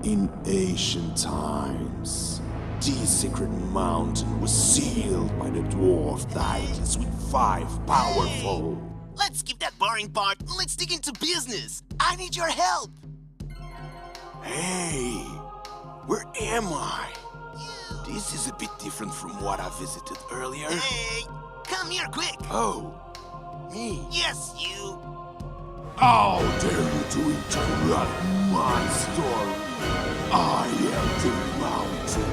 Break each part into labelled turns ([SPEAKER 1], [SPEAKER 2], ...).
[SPEAKER 1] In ancient times, this sacred mountain was sealed by the dwarf deities with five powerful.
[SPEAKER 2] Let's skip that boring part and let's dig into business. I need your help.
[SPEAKER 1] Hey, where am I? This is a bit different from what I visited earlier.
[SPEAKER 2] Hey, come here quick.
[SPEAKER 1] Oh, me?
[SPEAKER 2] Yes, you.
[SPEAKER 1] How dare you to interrupt my story? I am the mountain.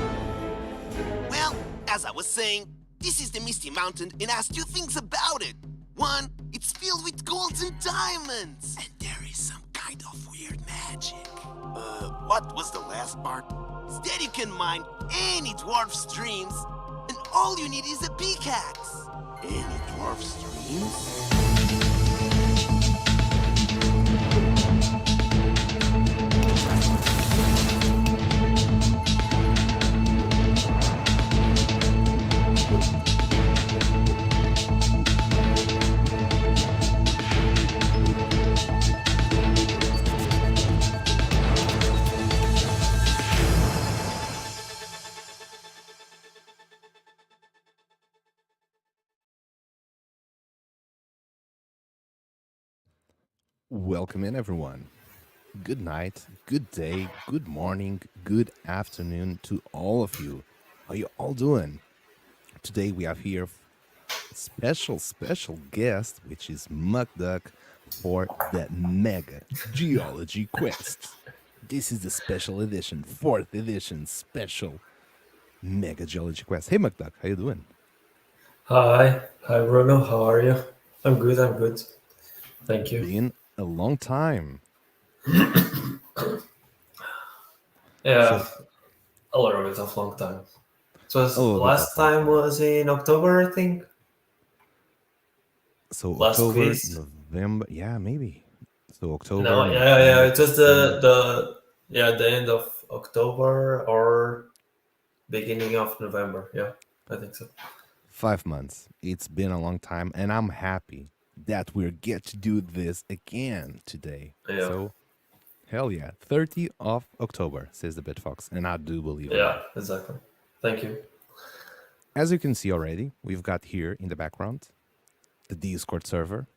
[SPEAKER 2] Well, as I was saying, this is the Misty Mountain and has two things about it. One, it's filled with gold and diamonds. And there is some kind of weird magic.
[SPEAKER 1] What was the last part?
[SPEAKER 2] Instead, you can mine any dwarf streams, and all you need is a pickaxe.
[SPEAKER 1] Any dwarf streams?
[SPEAKER 3] Welcome in, everyone. Good night, good day, good morning, good afternoon to all of you. How you all doing? Today we have here a special guest, which is Mukduck for the Mega Geology Quest. This is the special edition, 4th edition special Mega Geology Quest. Hey Mukduck, how you doing?
[SPEAKER 4] Hi Bruno, how are you? I'm good. Thank you.
[SPEAKER 3] Been a long time.
[SPEAKER 4] Yeah,
[SPEAKER 3] So,
[SPEAKER 4] a little bit of long time. It was
[SPEAKER 3] a little bit
[SPEAKER 4] last
[SPEAKER 3] of long
[SPEAKER 4] time was in October, I think.
[SPEAKER 3] So
[SPEAKER 4] Last
[SPEAKER 3] October,
[SPEAKER 4] quiz.
[SPEAKER 3] November, yeah, maybe. So October,
[SPEAKER 4] No, yeah.
[SPEAKER 3] November,
[SPEAKER 4] It was
[SPEAKER 3] December,
[SPEAKER 4] the end of October or beginning of November. Yeah, I think so.
[SPEAKER 3] 5 months. It's been a long time, and I'm happy that we get to do this again today.
[SPEAKER 4] Yeah,
[SPEAKER 3] So hell yeah, 30th of October says the Bitfox, and I do believe in
[SPEAKER 4] yeah,
[SPEAKER 3] that.
[SPEAKER 4] exactly. Thank you.
[SPEAKER 3] As you can see already, we've got here in the background the Discord server,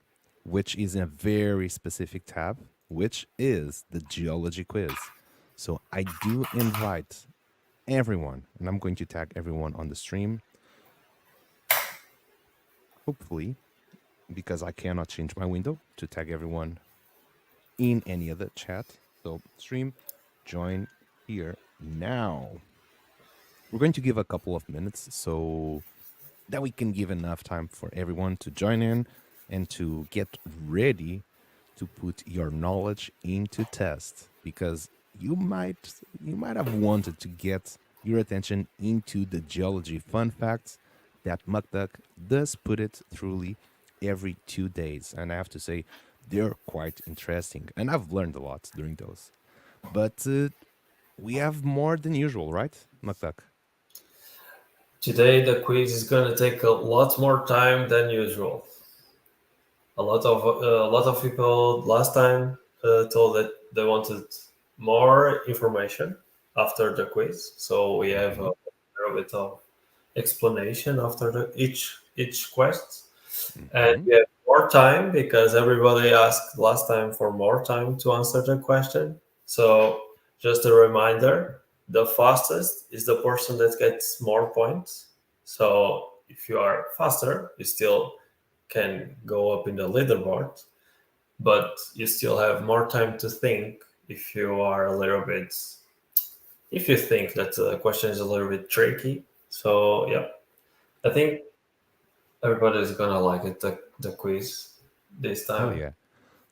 [SPEAKER 3] which is in a very specific tab, which is the Geology Quiz. So I do invite everyone, and I'm going to tag everyone on the stream. Hopefully, because I cannot change my window to tag everyone in any other chat. So stream, join here now. We're going to give a couple of minutes so that we can give enough time for everyone to join in and to get ready to put your knowledge into test, because you might have wanted to get your attention into the geology fun facts that Mukduck does put it truly every 2 days, and I have to say they're quite interesting, and I've learned a lot during those. But we have more than usual, right, Mukduck?
[SPEAKER 4] Today the quiz is gonna take a lot more time than usual. A lot of people last time told that they wanted more information after the quiz, so we have
[SPEAKER 3] Mm-hmm.
[SPEAKER 4] a little bit of explanation after each quest, and
[SPEAKER 3] Mm-hmm.
[SPEAKER 4] we have more time because everybody asked last time for more time to answer the question. So just a reminder: the fastest is the person that gets more points. So if you are faster, you still can go up in the leaderboard, but you still have more time to think if you are a little bit, if you think that the question is a little bit tricky. So yeah, I think everybody's gonna like it, the quiz this
[SPEAKER 3] Hell
[SPEAKER 4] time.
[SPEAKER 3] yeah.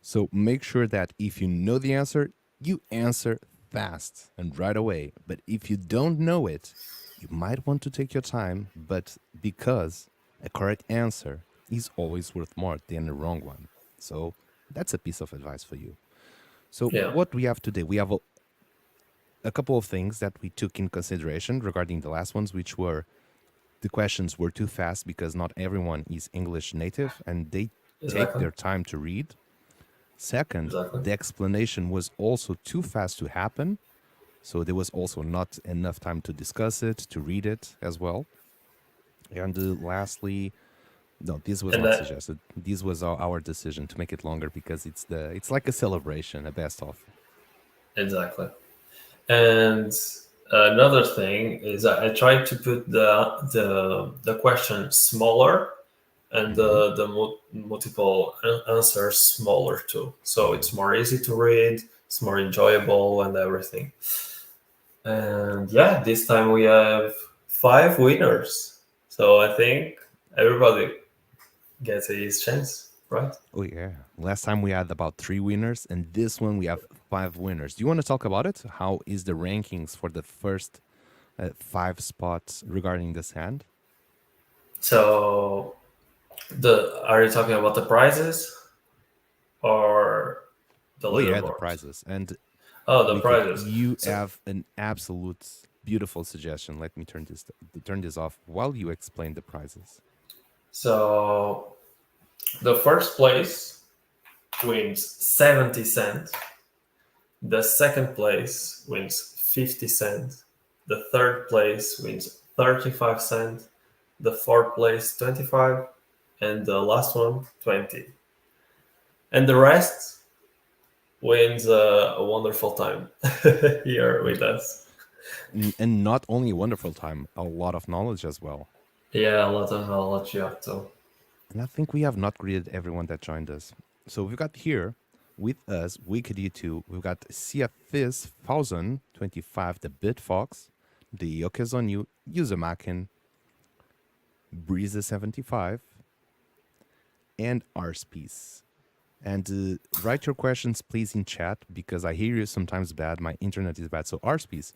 [SPEAKER 3] So make sure that if you know the answer, you answer fast and right away. But if you don't know it, you might want to take your time, but because a correct answer is always worth more than a wrong one. So that's a piece of advice for you. So
[SPEAKER 4] Yeah,
[SPEAKER 3] what we have today, we have a couple of things that we took in consideration regarding the last ones, which were the questions were too fast because not everyone is English native and they take
[SPEAKER 4] exactly,
[SPEAKER 3] their time to read. Second,
[SPEAKER 4] exactly.
[SPEAKER 3] the explanation was also too fast to happen. So there was also not enough time to discuss it, to read it as well. And lastly, no, this was
[SPEAKER 4] And
[SPEAKER 3] not
[SPEAKER 4] that,
[SPEAKER 3] suggested. This was our decision to make it longer because it's like a celebration, a best of.
[SPEAKER 4] exactly. And another thing is I tried to put the question smaller and
[SPEAKER 3] Mhm.
[SPEAKER 4] the multiple answers smaller too. So it's more easy to read, it's more enjoyable and everything. And yeah, this time we have 5 winners. So I think everybody gets his chance, right?
[SPEAKER 3] Oh yeah. Last time we had about 3 winners, and this one we have 5 winners. Do you want to talk about it? How is the rankings for the first 5 spots regarding this hand?
[SPEAKER 4] So the are you talking about the prizes or the
[SPEAKER 3] Oh yeah, the
[SPEAKER 4] leaderboard?
[SPEAKER 3] prizes. And
[SPEAKER 4] Oh, the
[SPEAKER 3] Wicked,
[SPEAKER 4] prizes.
[SPEAKER 3] you
[SPEAKER 4] So,
[SPEAKER 3] have an absolute beautiful suggestion. Let me turn this off while you explain the prizes.
[SPEAKER 4] so the first place wins 70 cents. The second place wins 50 cents. The third place wins 35 cents. The fourth place 25, and the last one 20. And the rest wins a wonderful time here with us.
[SPEAKER 3] And not only a wonderful time, a lot of knowledge as well.
[SPEAKER 4] Yeah, a lot of knowledge you have to.
[SPEAKER 3] And I think we have not greeted everyone that joined us. So we've got here with us, Wicked U2, we've got Siafis 1025, the Bitfox, the Yokezonu, Usermakin, Breeza75, and Arspiece. And write your questions, please, in chat because I hear you sometimes bad. My internet is bad. So, Arspiece,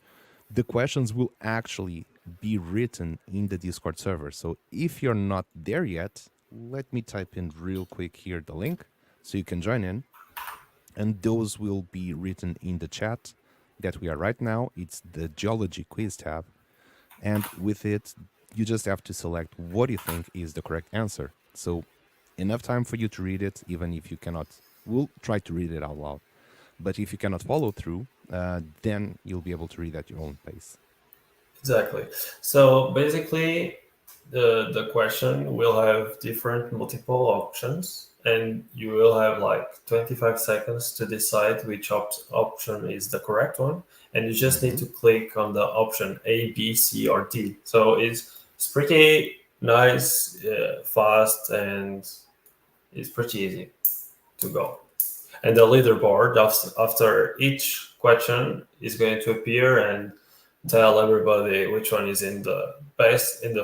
[SPEAKER 3] the questions will actually be written in the Discord server. So, if you're not there yet, let me type in real quick here the link so you can join in. And those will be written in the chat that we are right now. It's the Geology quiz tab. And with it, you just have to select what you think is the correct answer. So, enough time for you to read it, even if you cannot. We'll try to read it out loud. But if you cannot follow through, then you'll be able to read at your own pace.
[SPEAKER 4] Exactly. So basically, the question will have different multiple options, and you will have like 25 seconds to decide which option is the correct one. And you just need to click on the option A, B, C, or D. So it's pretty nice, fast, and it's pretty easy to go. And the leaderboard after each question is going to appear and tell everybody which one is in the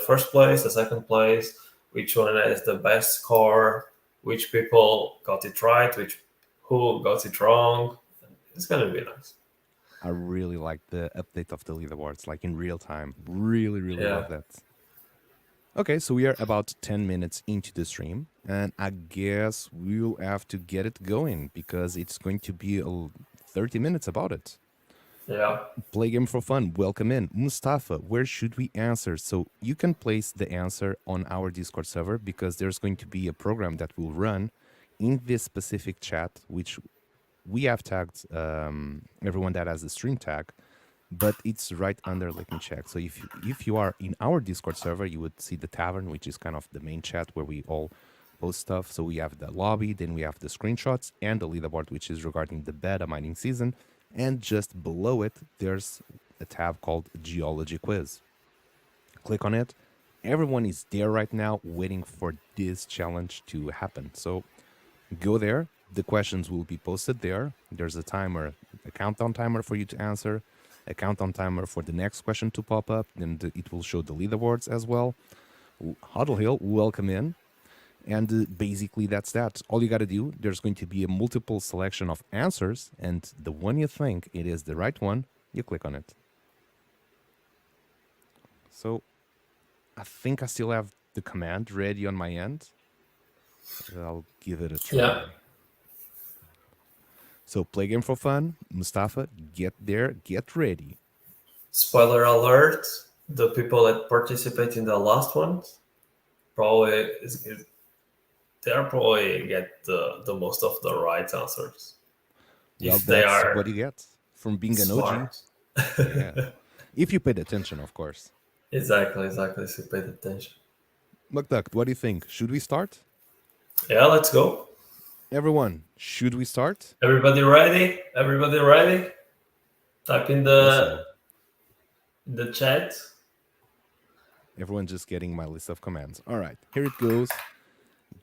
[SPEAKER 4] first place, the second place, which one has the best score, which people got it right, who got it wrong. It's gonna be nice.
[SPEAKER 3] I really like the update of the leaderboards, like in real time. Really, really
[SPEAKER 4] Yeah.
[SPEAKER 3] love that. Okay, so we are about 10 minutes into the stream, and I guess we'll have to get it going because it's going to be 30 minutes about it.
[SPEAKER 4] Yeah.
[SPEAKER 3] Play game for fun. Welcome in. Mustafa, where should we answer? So you can place the answer on our Discord server because there's going to be a program that will run in this specific chat, which we have tagged everyone that has the stream tag, but it's right under. Let me check. So if you are in our Discord server, you would see the tavern, which is kind of the main chat where we all post stuff. So we have the lobby, then we have the screenshots and the leaderboard, which is regarding the beta mining season. And just below it, there's a tab called Geology Quiz. Click on it. Everyone is there right now waiting for this challenge to happen. So go there. The questions will be posted there. There's a timer, a countdown timer for you to answer, a countdown timer for the next question to pop up. Then it will show the leaderboards as well. Huddle Hill, welcome in. And basically, that's that. All you got to do, there's going to be a multiple selection of answers, and the one you think it is the right one, you click on it. So I think I still have the command ready on my end. I'll give it a try.
[SPEAKER 4] Yeah.
[SPEAKER 3] So play game for fun. Mustafa, get there, get ready.
[SPEAKER 4] Spoiler alert, the people that participate in the last one probably they'll probably get the most of the right answers.
[SPEAKER 3] Well,
[SPEAKER 4] If they
[SPEAKER 3] that's
[SPEAKER 4] are
[SPEAKER 3] what you get from being an OG.
[SPEAKER 4] smart.
[SPEAKER 3] Yeah. If you paid attention, of course.
[SPEAKER 4] Exactly. So you paid attention.
[SPEAKER 3] Muktak, what do you think? Should we start?
[SPEAKER 4] Yeah, let's go.
[SPEAKER 3] Everyone, should we start?
[SPEAKER 4] Everybody ready? Everybody ready? Type in
[SPEAKER 3] Guess so.
[SPEAKER 4] the chat.
[SPEAKER 3] Everyone just getting my list of commands. All right, here it goes.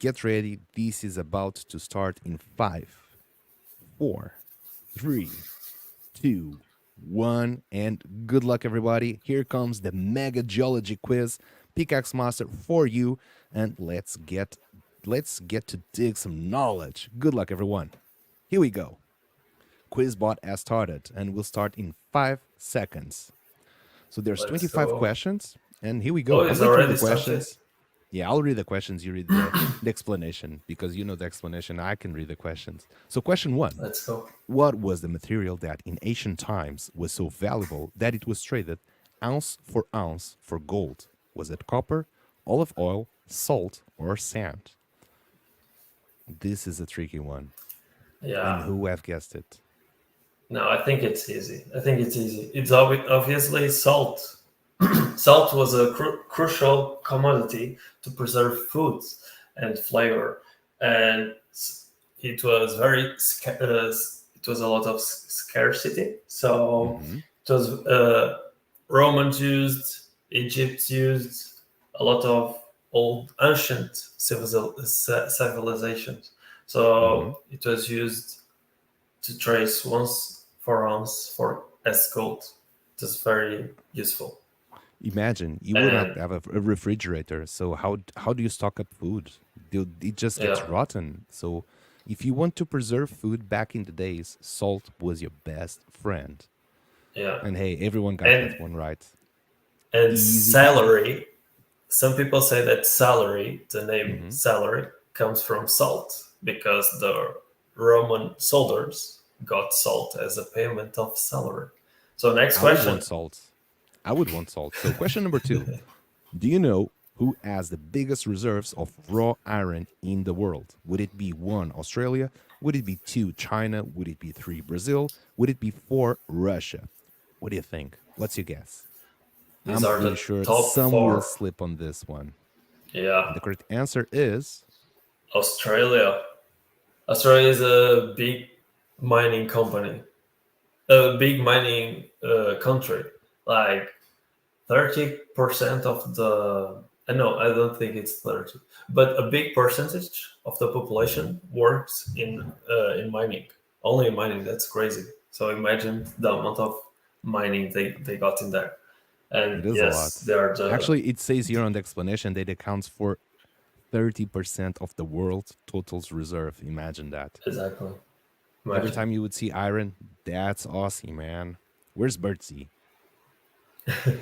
[SPEAKER 3] Get ready. This is about to start in 5, 4, 3, 2, 1, and good luck, everybody. Here comes the Mega Geology quiz, Pickaxe Master for you, and let's get to dig some knowledge. Good luck, everyone. Here we go. Quizbot has started, and we'll start in 5 seconds. So there's
[SPEAKER 4] Let's
[SPEAKER 3] 25
[SPEAKER 4] go.
[SPEAKER 3] questions, and here we go.
[SPEAKER 4] Oh,
[SPEAKER 3] I'm
[SPEAKER 4] it's
[SPEAKER 3] going to read
[SPEAKER 4] already
[SPEAKER 3] the questions.
[SPEAKER 4] started?
[SPEAKER 3] Yeah, I'll read the questions. You read the explanation, because you know the explanation. I can read the questions. So question 1.
[SPEAKER 4] Let's go.
[SPEAKER 3] What was the material that in ancient times was so valuable that it was traded ounce for gold? Was it copper, olive oil, salt, or sand? This is a tricky one.
[SPEAKER 4] Yeah.
[SPEAKER 3] And who have guessed it?
[SPEAKER 4] No, I think it's easy. It's obviously salt. Salt was a crucial commodity to preserve foods and flavor, and it was it was a lot of scarcity. So it was Romans used, Egypt used, a lot of old ancient civilizations. So it was used to trace once for ounce as gold. It was very useful.
[SPEAKER 3] Imagine you would not have a refrigerator, so how do you stock up food? It just gets rotten. So if you want to preserve food back in the days, salt was your best friend.
[SPEAKER 4] Yeah.
[SPEAKER 3] And hey, everyone got that one right.
[SPEAKER 4] And
[SPEAKER 3] Easy.
[SPEAKER 4] celery. Some people say that celery, the name celery, comes from salt because the Roman soldiers got salt as a payment of salary. So next question.
[SPEAKER 3] I would want salt. So question number 2. Do you know who has the biggest reserves of raw iron in the world? Would it be 1, Australia? Would it be 2, China? Would it be 3, Brazil? Would it be 4, Russia? What do you think? What's your guess?
[SPEAKER 4] These
[SPEAKER 3] I'm
[SPEAKER 4] are
[SPEAKER 3] pretty
[SPEAKER 4] the
[SPEAKER 3] sure
[SPEAKER 4] top
[SPEAKER 3] some
[SPEAKER 4] 4.
[SPEAKER 3] will slip on this one.
[SPEAKER 4] Yeah.
[SPEAKER 3] And the correct answer is
[SPEAKER 4] Australia. Australia is a big mining company, a big mining country. Like 30% of the no, I don't think it's 30, but a big percentage of the population works in mining. Only in mining. That's crazy. So imagine the amount of mining they got in there. And
[SPEAKER 3] it is
[SPEAKER 4] yes,
[SPEAKER 3] a lot.
[SPEAKER 4] they are the...
[SPEAKER 3] Actually, it says here on the explanation that it accounts for 30% of the world's total reserve. Imagine that.
[SPEAKER 4] Exactly.
[SPEAKER 3] Every time you would see iron, that's Aussie, man. Where's Birdsey?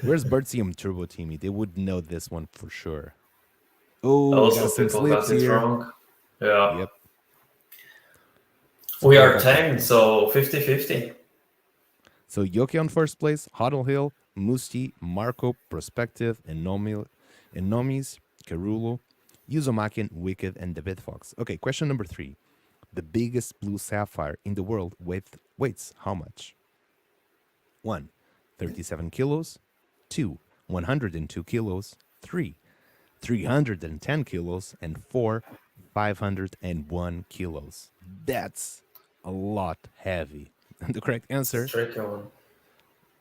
[SPEAKER 3] Where's Birdsey and Turbo Teamy? They would know this one for sure. Oh,
[SPEAKER 4] also
[SPEAKER 3] got some
[SPEAKER 4] people
[SPEAKER 3] slips
[SPEAKER 4] got it
[SPEAKER 3] here.
[SPEAKER 4] wrong. Yeah.
[SPEAKER 3] Yep.
[SPEAKER 4] We are 10, so 50-50.
[SPEAKER 3] So Yoki on first place, Huddle Hill, Musti, Marco, Prospective, Nomis, Carulo, Yuzomakin, Wicked, and David Fox. Okay, question number 3. The biggest blue sapphire in the world weighs how much? 1, 37 kilos. 2, 102 kilos. 3, 310 kilos. And 4, 501 kilos. That's a lot heavy. And the correct answer,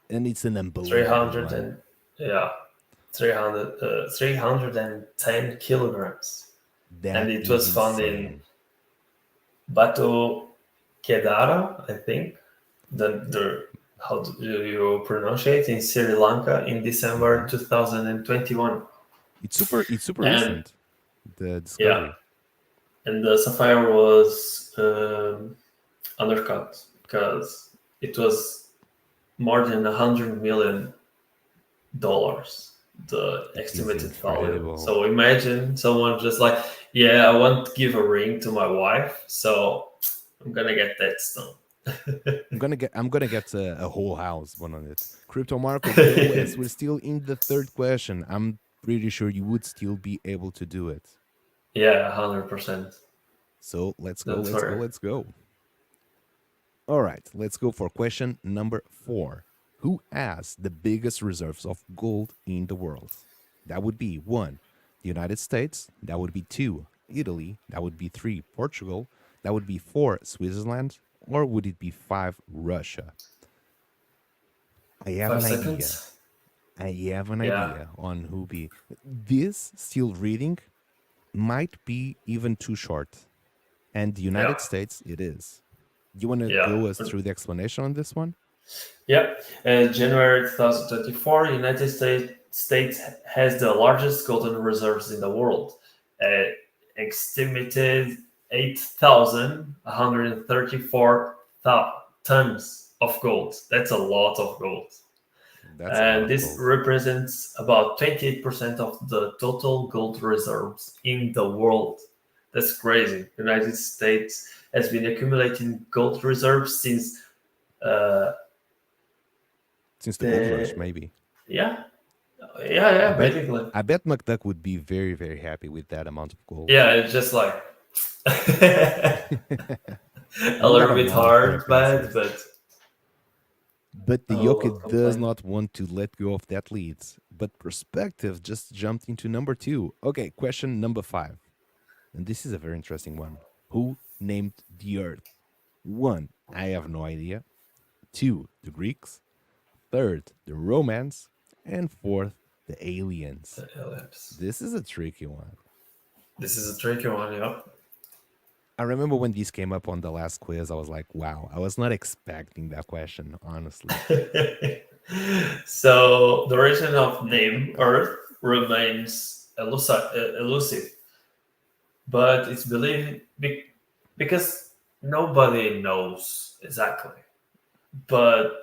[SPEAKER 3] and it's an unbelievable
[SPEAKER 4] 310 kilograms.
[SPEAKER 3] That
[SPEAKER 4] and it was found in Batu Kedara, I think. How do you pronounce it, in Sri Lanka in December 2021.
[SPEAKER 3] It's super recent, the discovery.
[SPEAKER 4] Yeah, and the sapphire was undercut because it was more than $100 million, the estimated value. So imagine someone just like, yeah, I want to give a ring to my wife, so I'm gonna get that stone.
[SPEAKER 3] I'm gonna get a whole house one on it. Crypto Marco, yes, we're still in the 3rd question. I'm pretty sure you would still be able to do it.
[SPEAKER 4] Yeah, 100%.
[SPEAKER 3] So let's go. All right, let's go for question number 4. Who has the biggest reserves of gold in the world? That would be 1, the United States. That would be 2, Italy. That would be 3, Portugal. That would be 4, Switzerland. Or would it be 5, Russia? I have
[SPEAKER 4] Five
[SPEAKER 3] an idea.
[SPEAKER 4] seconds.
[SPEAKER 3] I have an
[SPEAKER 4] Yeah.
[SPEAKER 3] idea on who be. This still reading might be even too short. And the
[SPEAKER 4] Yeah.
[SPEAKER 3] United States, it is. You want to
[SPEAKER 4] Yeah.
[SPEAKER 3] go us through the explanation on this one?
[SPEAKER 4] Yeah. January 2024, United States has the largest golden reserves in the world, estimated 8,134 tons of gold. That's a lot of gold.
[SPEAKER 3] That's a lot
[SPEAKER 4] And
[SPEAKER 3] of
[SPEAKER 4] this
[SPEAKER 3] gold.
[SPEAKER 4] represents about 28% of the total gold reserves in the world. That's crazy. United States has been accumulating gold reserves since uh,
[SPEAKER 3] Since the gold rush,
[SPEAKER 4] the
[SPEAKER 3] maybe.
[SPEAKER 4] yeah
[SPEAKER 3] I
[SPEAKER 4] yeah
[SPEAKER 3] bet
[SPEAKER 4] basically
[SPEAKER 3] I bet McDuck would be very, very happy with that amount of gold.
[SPEAKER 4] yeah. It's just like a
[SPEAKER 3] You got
[SPEAKER 4] little
[SPEAKER 3] a
[SPEAKER 4] bit
[SPEAKER 3] lot of
[SPEAKER 4] hard,
[SPEAKER 3] correct
[SPEAKER 4] bad,
[SPEAKER 3] answers.
[SPEAKER 4] but
[SPEAKER 3] But
[SPEAKER 4] I
[SPEAKER 3] the
[SPEAKER 4] will
[SPEAKER 3] Yoke
[SPEAKER 4] not
[SPEAKER 3] does
[SPEAKER 4] complain.
[SPEAKER 3] not want to let go of that lead. But Perspective just jumped into number 2. Okay, question number 5. And this is a very interesting one. Who named the Earth? 1, I have no idea. 2, the Greeks. 3rd, the Romans. And 4th, the aliens.
[SPEAKER 4] Ellipse.
[SPEAKER 3] This is a tricky one.
[SPEAKER 4] This is a tricky one, yeah.
[SPEAKER 3] I remember when these came up on the last quiz, I was like, wow, I was not expecting that question, honestly.
[SPEAKER 4] So the origin of name Earth remains elusive, but it's believed because nobody knows exactly. But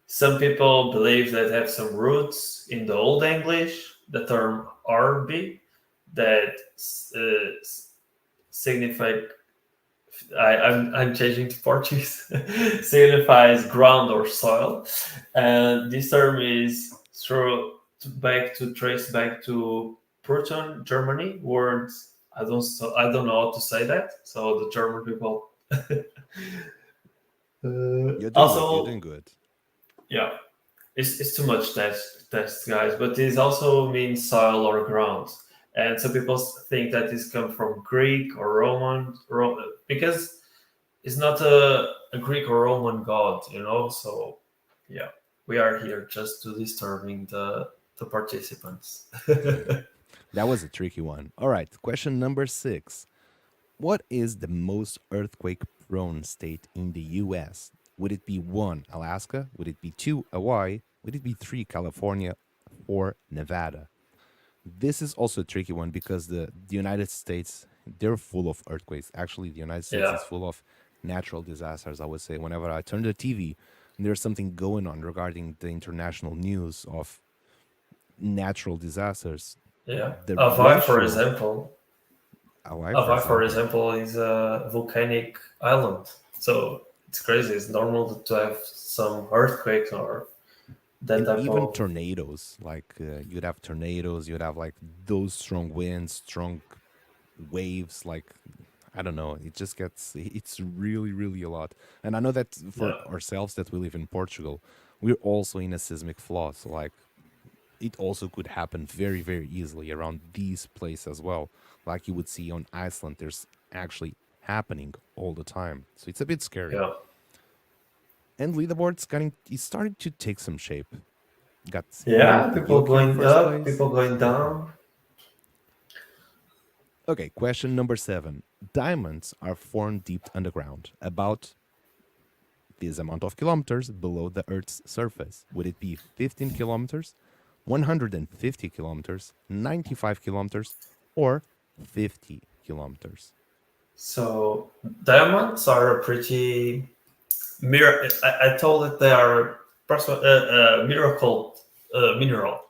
[SPEAKER 4] some people believe that have some roots in the Old English, the term "arbi" that signified. I'm changing to Portuguese. Signifies ground or soil, and this term is trace back to Proton, Germany. Words I don't know how to say that. So the German people.
[SPEAKER 3] You're doing good. You're doing
[SPEAKER 4] Also,
[SPEAKER 3] good.
[SPEAKER 4] yeah, it's too much text, guys. But this also means soil or ground, and some people think that this comes from Greek or Roman, because it's not a Greek or Roman god, you know. So yeah, we are here just to disturbing the participants.
[SPEAKER 3] That was a tricky one. All right, question number 6. What is the most earthquake prone state in the US? Would it be 1, Alaska? Would it be 2, Hawaii? Would it be 3, California? 4, Nevada? This is also a tricky one because the United States, they're full of earthquakes. Actually, the United States
[SPEAKER 4] Yeah,
[SPEAKER 3] is full of natural disasters, I would say. Whenever I turn the TV, there's something going on regarding the international news of natural disasters.
[SPEAKER 4] yeah.
[SPEAKER 3] The
[SPEAKER 4] Hawaii,
[SPEAKER 3] ratio, Hawaii, for
[SPEAKER 4] For
[SPEAKER 3] example,
[SPEAKER 4] example, is a volcanic island, so it's crazy. It's normal to have some earthquakes or that
[SPEAKER 3] and
[SPEAKER 4] type
[SPEAKER 3] even
[SPEAKER 4] of.
[SPEAKER 3] tornadoes. Like you'd have tornadoes, you'd have like those strong winds, strong waves. Like I don't know, it just gets it's really, really a lot. And I know that for
[SPEAKER 4] Yeah,
[SPEAKER 3] ourselves that we live in Portugal, we're also in a seismic flaw. So like it also could happen very, very easily around these places as well. Like you would see on Iceland, there's actually happening all the time. So it's a bit scary.
[SPEAKER 4] yeah,
[SPEAKER 3] And leaderboard's getting it's starting to take some shape. Got here
[SPEAKER 4] yeah.
[SPEAKER 3] the
[SPEAKER 4] People
[SPEAKER 3] Yoki in
[SPEAKER 4] going
[SPEAKER 3] first
[SPEAKER 4] up,
[SPEAKER 3] place.
[SPEAKER 4] people going down.
[SPEAKER 3] Okay, question number 7. Diamonds are formed deep underground, about this amount of kilometers below the Earth's surface. Would it be 15 kilometers, 150 kilometers, 95 kilometers, or 50 kilometers?
[SPEAKER 4] So diamonds are a pretty I told that they are miracle mineral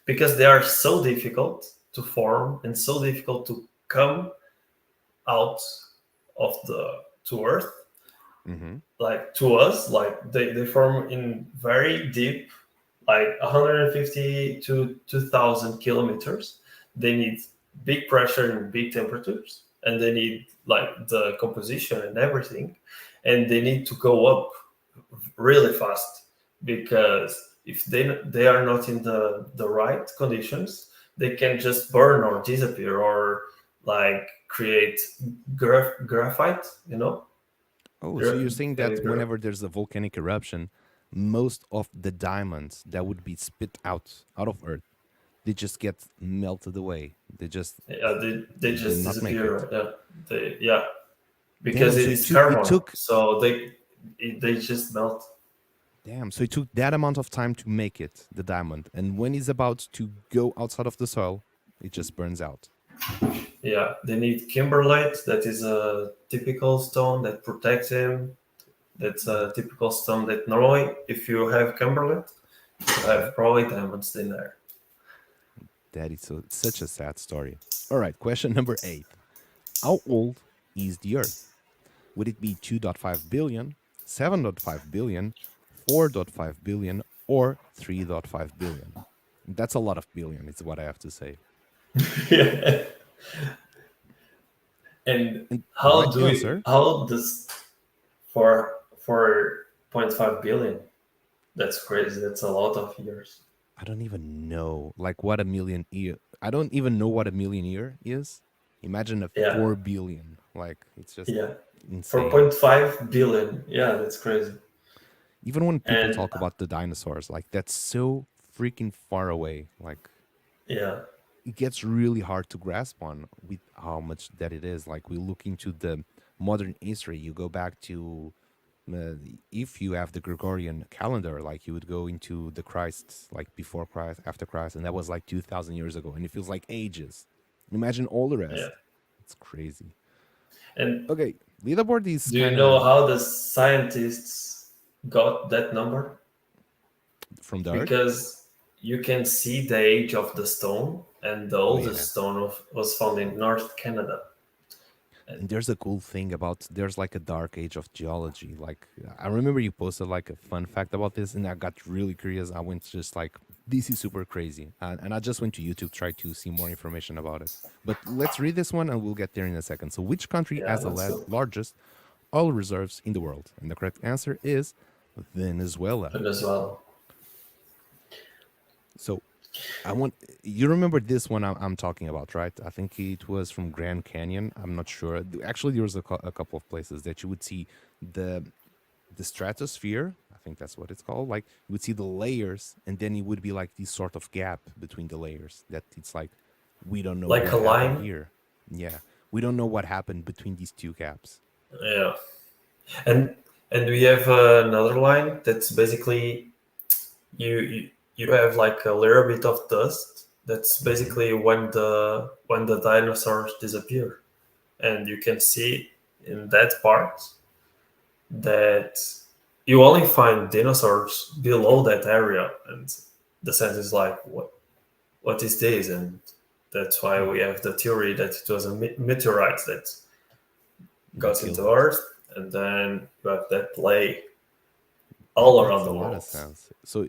[SPEAKER 4] because they are so difficult to form and so difficult to come out of the to Earth,
[SPEAKER 3] Mm-hmm.
[SPEAKER 4] like to us, like they form in very deep, like 150 to 2,000 kilometers. They need big pressure and big temperatures, and they need like the composition and everything, and they need to go up really fast because if they are not in the right conditions, they can just burn or disappear or like create graphite, you know.
[SPEAKER 3] Oh, so you're saying that
[SPEAKER 4] Gra-
[SPEAKER 3] whenever there's a volcanic eruption, most of the diamonds that would be spit out of Earth, they just get melted away. They just
[SPEAKER 4] yeah, they
[SPEAKER 3] did
[SPEAKER 4] just
[SPEAKER 3] not make it.
[SPEAKER 4] disappear. Yeah, because
[SPEAKER 3] Damn.
[SPEAKER 4] it
[SPEAKER 3] So
[SPEAKER 4] is carbon,
[SPEAKER 3] took
[SPEAKER 4] so they just melt.
[SPEAKER 3] damn. So it took that amount of time to make it, the diamond, and when it's about to go outside of the soil, it just burns out.
[SPEAKER 4] Yeah, they need kimberlite. That is a typical stone that protects him. That's a typical stone that normally, if you have kimberlite, you have probably diamonds in there.
[SPEAKER 3] That is such a sad story. All right, question number 8. How old is the Earth? Would it be 2.5 billion, 7.5 billion, 4.5 billion, or 3.5 billion? That's a lot of billion, is what I have to say.
[SPEAKER 4] Yeah. And
[SPEAKER 3] And the
[SPEAKER 4] how
[SPEAKER 3] right
[SPEAKER 4] do we?
[SPEAKER 3] answer,
[SPEAKER 4] How does for 0.5 billion? That's crazy. That's a lot of years.
[SPEAKER 3] I don't even know, like what a million year. I don't even know what a million year is. Imagine a
[SPEAKER 4] Yeah,
[SPEAKER 3] 4 billion. Like it's just
[SPEAKER 4] yeah.
[SPEAKER 3] insane.
[SPEAKER 4] 4.5 billion. Yeah, that's crazy.
[SPEAKER 3] Even when people
[SPEAKER 4] And
[SPEAKER 3] talk about the dinosaurs, like that's so freaking far away. Like
[SPEAKER 4] yeah,
[SPEAKER 3] it gets really hard to grasp on with how much that it is. Like we look into the modern history, you go back to if you have the Gregorian calendar, like you would go into the Christ, like before Christ, after Christ, and that was like 2,000 years ago, and it feels like ages. Imagine all the
[SPEAKER 4] yeah.
[SPEAKER 3] rest. It's crazy.
[SPEAKER 4] And
[SPEAKER 3] Okay, leaderboard is
[SPEAKER 4] do you
[SPEAKER 3] kind
[SPEAKER 4] know
[SPEAKER 3] of
[SPEAKER 4] how the scientists got that number?
[SPEAKER 3] from the Earth.
[SPEAKER 4] Because you can see the age of the stone, and the
[SPEAKER 3] Oh yeah.
[SPEAKER 4] oldest stone was found in North Canada.
[SPEAKER 3] And there's a cool thing about there's like a dark age of geology. Like I remember you posted like a fun fact about this, and I got really curious. I went just like this is super crazy, and I just went to YouTube try to see more information about it. But let's read this one, and we'll get there in a second. So, which country
[SPEAKER 4] Yeah,
[SPEAKER 3] has the
[SPEAKER 4] let's go.
[SPEAKER 3] largest oil reserves in the world? And the correct answer is Venezuela.
[SPEAKER 4] Venezuela.
[SPEAKER 3] So I want you remember this one I'm talking about, right? I think it was from Grand Canyon. I'm not sure. Actually, there was a couple of places that you would see the stratosphere. I think that's what it's called. Like you would see the layers, and then it would be like this sort of gap between the layers. That it's like we don't know
[SPEAKER 4] Like
[SPEAKER 3] what
[SPEAKER 4] a
[SPEAKER 3] happened
[SPEAKER 4] line?
[SPEAKER 3] here. Yeah, we don't know what happened between these two gaps.
[SPEAKER 4] Yeah. And we have another line that's basically you have like a little bit of dust. That's
[SPEAKER 3] Hmm.
[SPEAKER 4] basically when the dinosaurs disappear, and you can see in that part that you only find dinosaurs below that area, and the sense is like what is this? And that's why we have the theory that it was a meteorite that
[SPEAKER 3] That
[SPEAKER 4] got
[SPEAKER 3] killed
[SPEAKER 4] into
[SPEAKER 3] it.
[SPEAKER 4] Earth, and then you have that play
[SPEAKER 3] That
[SPEAKER 4] all
[SPEAKER 3] makes
[SPEAKER 4] around
[SPEAKER 3] a
[SPEAKER 4] the
[SPEAKER 3] lot of
[SPEAKER 4] world.
[SPEAKER 3] sense. So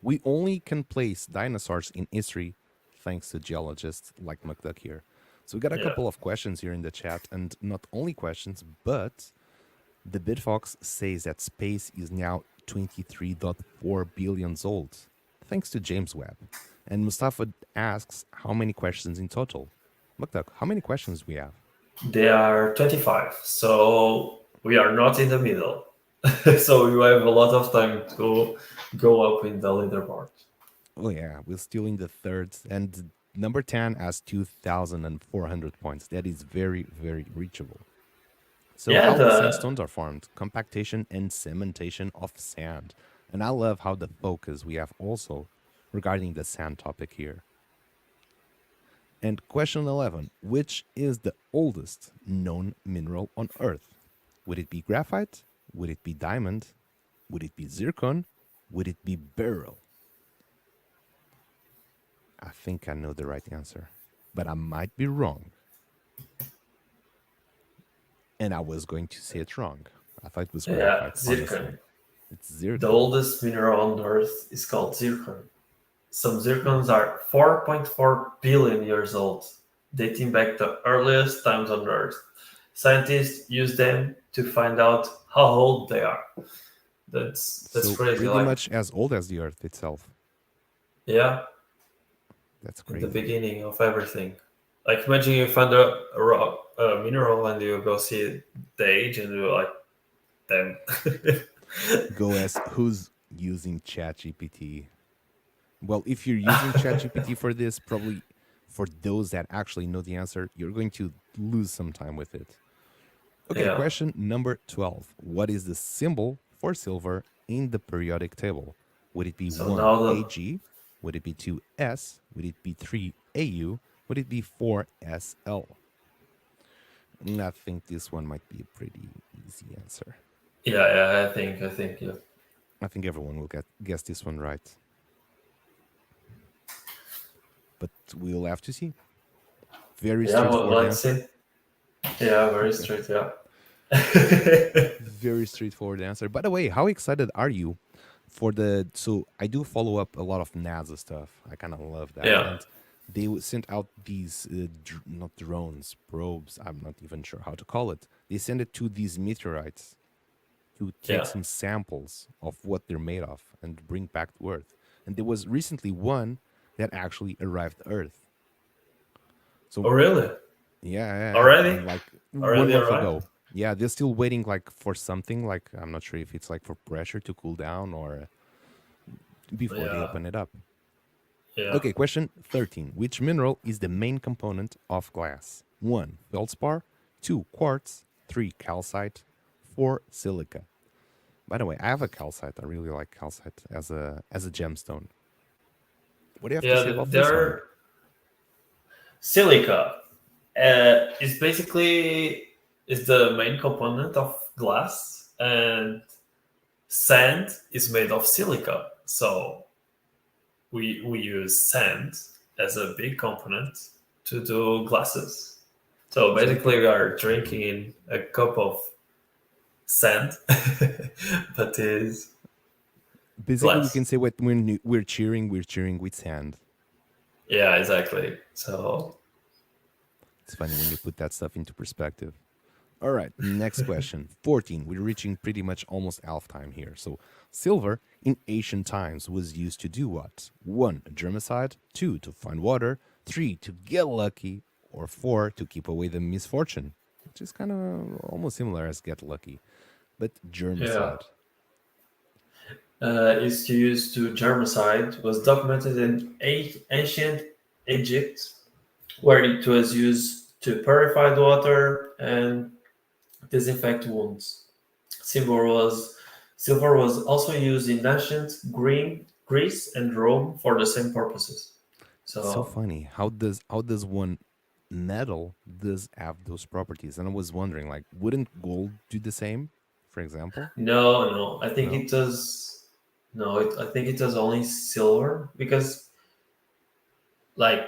[SPEAKER 3] we only can place dinosaurs in history thanks to geologists like McDuck here. So we got a
[SPEAKER 4] Yeah,
[SPEAKER 3] couple of questions here in the chat, and not only questions, but the Bitfox says that space is now 23.4 billion old, thanks to James Webb. And Mustafa asks how many questions in total. McDuck, how many questions we have?
[SPEAKER 4] they are 25, so we are not in the middle. So you have a lot of time to go up in the leaderboard.
[SPEAKER 3] Oh yeah, we're still in the third, and number 10 has 2,400 points. That is very, very reachable. So
[SPEAKER 4] Yeah,
[SPEAKER 3] how the
[SPEAKER 4] the
[SPEAKER 3] sandstones are formed, compactation and cementation of sand. And I love how the focus we have also regarding the sand topic here. And question 11, which is the oldest known mineral on Earth? Would it be graphite? Would it be diamond? Would it be zircon? Would it be beryl? I think I know the right answer, but I might be wrong. And I was going to say it wrong. I thought it was
[SPEAKER 4] yeah
[SPEAKER 3] graphite, honestly.
[SPEAKER 4] zircon.
[SPEAKER 3] It's
[SPEAKER 4] The
[SPEAKER 3] zircon.
[SPEAKER 4] oldest mineral on Earth is called zircon. Some zircons are 4.4 billion years old, dating back to earliest times on Earth. Scientists use them to find out how old they are. That's
[SPEAKER 3] So
[SPEAKER 4] crazy.
[SPEAKER 3] pretty
[SPEAKER 4] Like,
[SPEAKER 3] much as old as the Earth itself.
[SPEAKER 4] yeah,
[SPEAKER 3] That's
[SPEAKER 4] in the
[SPEAKER 3] crazy.
[SPEAKER 4] beginning of everything. Like, imagine you find a rock, a mineral, and you go see the age, and you're like, damn.
[SPEAKER 3] Go as who's using ChatGPT. Well, if you're using ChatGPT for this, probably for those that actually know the answer, you're going to lose some time with it. Okay,
[SPEAKER 4] Yeah.
[SPEAKER 3] question number 12. What is the symbol for silver in the periodic table? Would it be
[SPEAKER 4] So
[SPEAKER 3] 1
[SPEAKER 4] now the
[SPEAKER 3] Ag? Would it be 2 S? Would it be 3 Au? Would it be 4 SL? I think this one might be a pretty easy answer.
[SPEAKER 4] yeah, I think yeah.
[SPEAKER 3] I think everyone will guess this one right. But we'll have to see. Very
[SPEAKER 4] Yeah, well,
[SPEAKER 3] straightforward
[SPEAKER 4] let's
[SPEAKER 3] answer.
[SPEAKER 4] see. Yeah, very
[SPEAKER 3] Okay.
[SPEAKER 4] straight. Yeah.
[SPEAKER 3] Very straightforward answer. By the way, how excited are you for the? So I do follow up a lot of NASA stuff. I kind of love that,
[SPEAKER 4] Yeah.
[SPEAKER 3] and they sent out these not drones, probes. I'm not even sure how to call it. They send it to these meteorites to take
[SPEAKER 4] Yeah.
[SPEAKER 3] some samples of what they're made of and bring back to Earth. And there was recently one that actually arrived to Earth. So
[SPEAKER 4] Oh, really?
[SPEAKER 3] yeah,
[SPEAKER 4] Already?
[SPEAKER 3] and like one
[SPEAKER 4] Already
[SPEAKER 3] month
[SPEAKER 4] arrived?
[SPEAKER 3] ago. Yeah, they're still waiting like for something. Like I'm not sure if it's like for pressure to cool down or before they
[SPEAKER 4] Yeah.
[SPEAKER 3] open it up.
[SPEAKER 4] Yeah.
[SPEAKER 3] Okay, question 13. Which mineral is the main component of glass? 1. Feldspar, 2. Quartz, 3. Calcite, 4. Silica. By the way, I have a calcite. I really like calcite as a gemstone. What do you have to
[SPEAKER 4] Yeah,
[SPEAKER 3] say about this one?
[SPEAKER 4] they're silica. Is basically is the main component of glass, and sand is made of silica. So we use sand as a big component to do glasses. So
[SPEAKER 3] So we
[SPEAKER 4] basically,
[SPEAKER 3] can
[SPEAKER 4] we are drinking in a cup of sand, but is
[SPEAKER 3] basically we
[SPEAKER 4] glass.
[SPEAKER 3] can say what when we're cheering with sand.
[SPEAKER 4] Yeah, exactly. So
[SPEAKER 3] It's funny when you put that stuff into perspective. All right, next question. 14. We're reaching pretty much almost half time here. So, silver in ancient times was used to do what? 1. Germicide. 2. To find water. 3. To get lucky. Or 4. To keep away the misfortune. Which is kind of almost similar as get lucky. But
[SPEAKER 4] yeah,
[SPEAKER 3] germicide.
[SPEAKER 4] is used to germicide was documented in ancient Egypt, where it was used to purify the water and disinfect wounds. Silver was also used in ancient Greece and Rome for the same purposes.
[SPEAKER 3] It's so
[SPEAKER 4] So
[SPEAKER 3] funny. How does one metal does have those properties? And I was wondering, like, wouldn't gold do the same, for example?
[SPEAKER 4] no, I think
[SPEAKER 3] No?
[SPEAKER 4] it does. No, I think it does only silver because, like,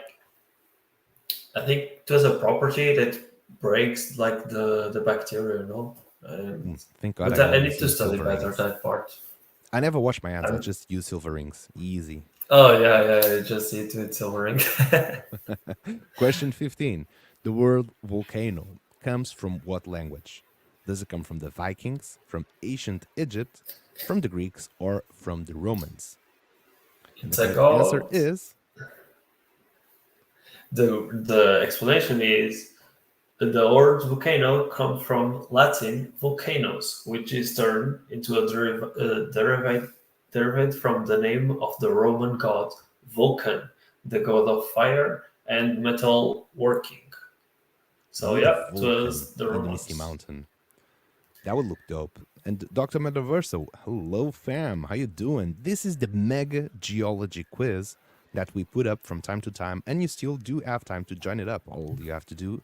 [SPEAKER 4] I think it does a property that breaks like the bacteria, no? And
[SPEAKER 3] Thank God
[SPEAKER 4] but
[SPEAKER 3] I
[SPEAKER 4] I need
[SPEAKER 3] always
[SPEAKER 4] to
[SPEAKER 3] use
[SPEAKER 4] study
[SPEAKER 3] silver
[SPEAKER 4] better
[SPEAKER 3] rings.
[SPEAKER 4] that part.
[SPEAKER 3] I never wash my hands. I
[SPEAKER 4] I'm,
[SPEAKER 3] just use silver rings. Easy.
[SPEAKER 4] oh yeah, just eat with silver ring.
[SPEAKER 3] Question 15. The word volcano comes from what language? Does it come from the Vikings, from ancient Egypt, from the Greeks, or from the Romans? And the
[SPEAKER 4] It's like,
[SPEAKER 3] correct answer
[SPEAKER 4] oh,
[SPEAKER 3] is
[SPEAKER 4] the explanation is the word volcano comes from Latin volcanos, which is turned into a derived from the name of the Roman god Vulcan, the god of fire and metal working. So
[SPEAKER 3] the
[SPEAKER 4] yeah, it
[SPEAKER 3] Vulcan
[SPEAKER 4] was the
[SPEAKER 3] in the Misty
[SPEAKER 4] Romans.
[SPEAKER 3] Mountain. That would look dope. And Dr. Metaverso, hello fam, how you doing? This is the mega geology quiz that we put up from time to time, and you still do have time to join it up. All you have to do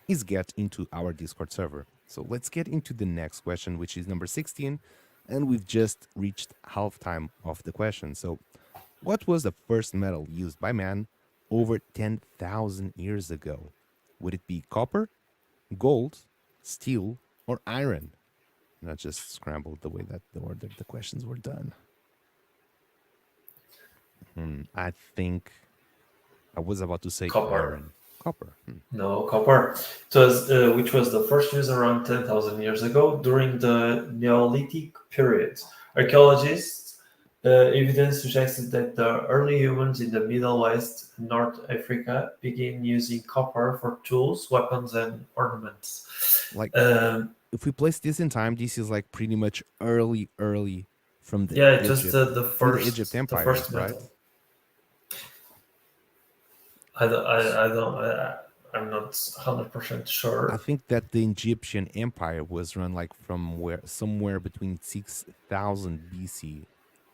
[SPEAKER 3] is get into our Discord server. So let's get into the next question, which is number 16, and we've just reached halftime of the question. So, what was the first metal used by man over 10,000 years ago? Would it be copper, gold, steel, or iron? And I just scrambled the way that the questions were done. I think I was about to say
[SPEAKER 4] Copper.
[SPEAKER 3] iron. Copper.
[SPEAKER 4] No, copper. It was, which was the first used around 10,000 years ago during the Neolithic period, Archaeologists evidence suggested that the early humans in the Middle West and North Africa began using copper for tools, weapons, and ornaments.
[SPEAKER 3] Like,
[SPEAKER 4] Um,
[SPEAKER 3] if we place this in time, this is like pretty much early from the
[SPEAKER 4] yeah, it was
[SPEAKER 3] Egypt,
[SPEAKER 4] the
[SPEAKER 3] from the Egypt
[SPEAKER 4] first
[SPEAKER 3] Empire, right?
[SPEAKER 4] metal. I'm not 100% sure.
[SPEAKER 3] I think that the Egyptian Empire was run like from somewhere between 6,000 BC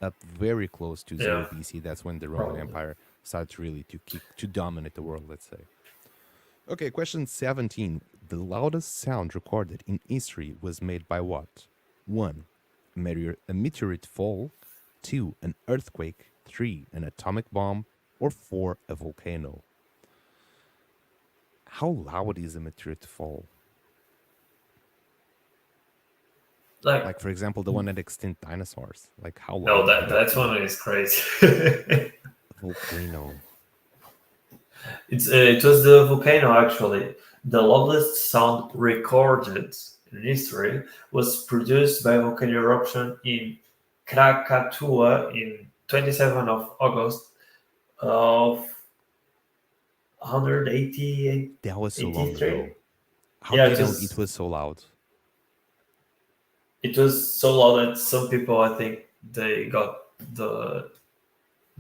[SPEAKER 3] up very close to 0
[SPEAKER 4] Yeah,
[SPEAKER 3] BC. That's when the Roman
[SPEAKER 4] probably.
[SPEAKER 3] Empire starts really to dominate the world, let's say. Okay, question 17. The loudest sound recorded in history was made by what? 1. A meteorite fall. 2. An earthquake. 3. An atomic bomb. Or 4. A volcano. How loud is a meteorite fall? Like, for example, the one that extinct dinosaurs. Like, how loud?
[SPEAKER 4] No,
[SPEAKER 3] would
[SPEAKER 4] that
[SPEAKER 3] be?
[SPEAKER 4] one is crazy.
[SPEAKER 3] Volcano.
[SPEAKER 4] It was the volcano actually. The loudest sound recorded in history was produced by a volcano eruption in Krakatoa in 27th of August of 188.
[SPEAKER 3] That was so long ago. How
[SPEAKER 4] Yeah,
[SPEAKER 3] do you know it was so loud?
[SPEAKER 4] it was so loud that some people, I think, they got the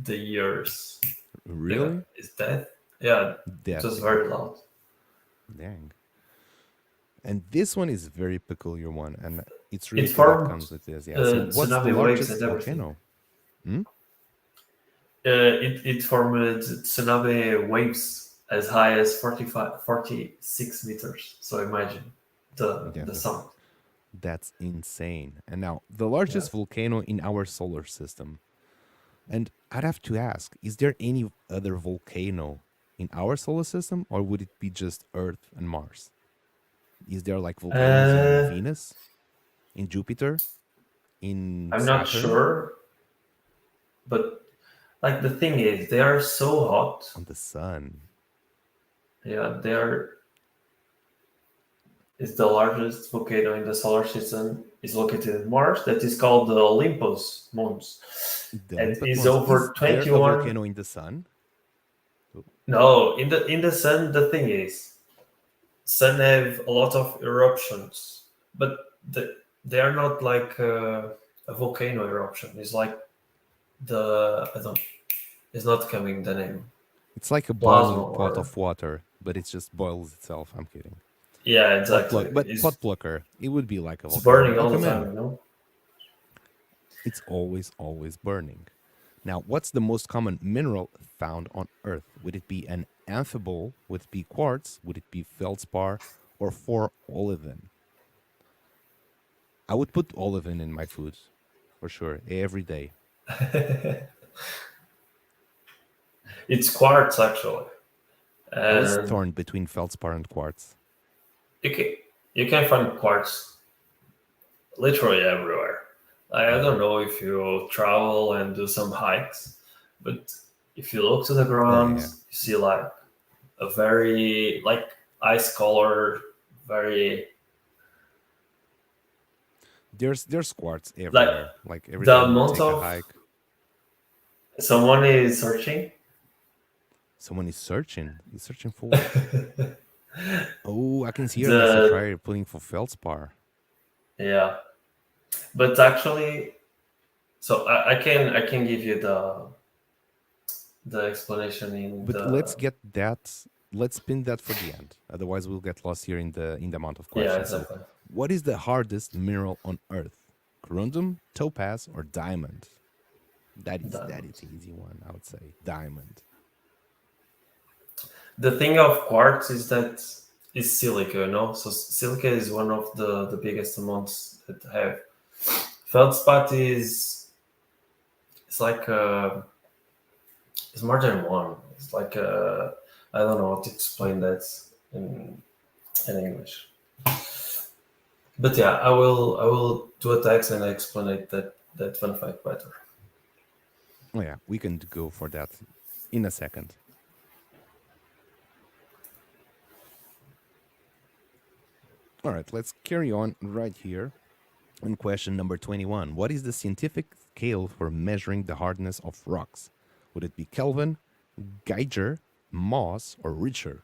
[SPEAKER 4] years.
[SPEAKER 3] Really?
[SPEAKER 4] Is that? Yeah,
[SPEAKER 3] That
[SPEAKER 4] it was
[SPEAKER 3] big.
[SPEAKER 4] very loud.
[SPEAKER 3] Dang. And this one is a very peculiar one, and it's really
[SPEAKER 4] It
[SPEAKER 3] cool that
[SPEAKER 4] formed
[SPEAKER 3] comes with this. Yeah. So, what's the
[SPEAKER 4] tsunami waves
[SPEAKER 3] largest
[SPEAKER 4] and everything.
[SPEAKER 3] volcano? Hmm?
[SPEAKER 4] It formed tsunami waves as high as 46 meters. So imagine the sound.
[SPEAKER 3] That's insane. And now, the largest volcano in our solar system. And I'd have to ask, is there any other volcano in our solar system, or would it be just Earth and Mars? Is there like volcanoes in Venus, in Jupiter, in
[SPEAKER 4] I'm
[SPEAKER 3] Saturn?
[SPEAKER 4] not sure, but like the thing is, they are so hot.
[SPEAKER 3] On the sun.
[SPEAKER 4] Yeah, they are. It's the largest volcano in the solar system. Is located in Mars. That is called the Olympus Mons. And is over 21.
[SPEAKER 3] Is there a volcano in the sun?
[SPEAKER 4] No, in the sun. The thing is, sun have a lot of eruptions, but they are not like a volcano eruption. It's like it's not coming the name.
[SPEAKER 3] It's like a boiling pot of water, but it just boils itself. I'm kidding.
[SPEAKER 4] Yeah, exactly.
[SPEAKER 3] But pot plucker, it would be like a volcano.
[SPEAKER 4] It's burning all the time, you know?
[SPEAKER 3] It's always burning. Now, what's the most common mineral found on Earth? Would it be an amphibole? Would it be quartz? Would it be feldspar? Or olivine? I would put olivine in my food, for sure, every day.
[SPEAKER 4] It's quartz, actually.
[SPEAKER 3] I was torn between feldspar and quartz.
[SPEAKER 4] You can find quartz literally everywhere. I don't know if you travel and do some hikes, but if you look to the ground, you see like a very like ice color, very.
[SPEAKER 3] There's quartz everywhere. Like every
[SPEAKER 4] the
[SPEAKER 3] time you
[SPEAKER 4] amount
[SPEAKER 3] take a hike.
[SPEAKER 4] Someone is searching.
[SPEAKER 3] Someone is searching. He's searching for what? Oh, I can see her try putting for feldspar.
[SPEAKER 4] Yeah, but actually, so I can give you the explanation in.
[SPEAKER 3] But let's get that. Let's pin that for the end. Otherwise, we'll get lost here in the amount of questions.
[SPEAKER 4] Yeah, exactly.
[SPEAKER 3] So, what is the hardest mineral on Earth? Corundum, topaz, or diamond? That is an easy one, I would say. Diamond.
[SPEAKER 4] The thing of quartz is that it's silica, you know. So silica is one of the biggest amounts that have. Feldspar it's like it's more than one. It's like I don't know how to explain that in English. But yeah, I will do a text and I explain that fun fact better.
[SPEAKER 3] Oh yeah, we can go for that in a second. All right, let's carry on right here. And question number 21. What is the scientific scale for measuring the hardness of rocks? Would it be Kelvin, Geiger, Mohs, or Richter?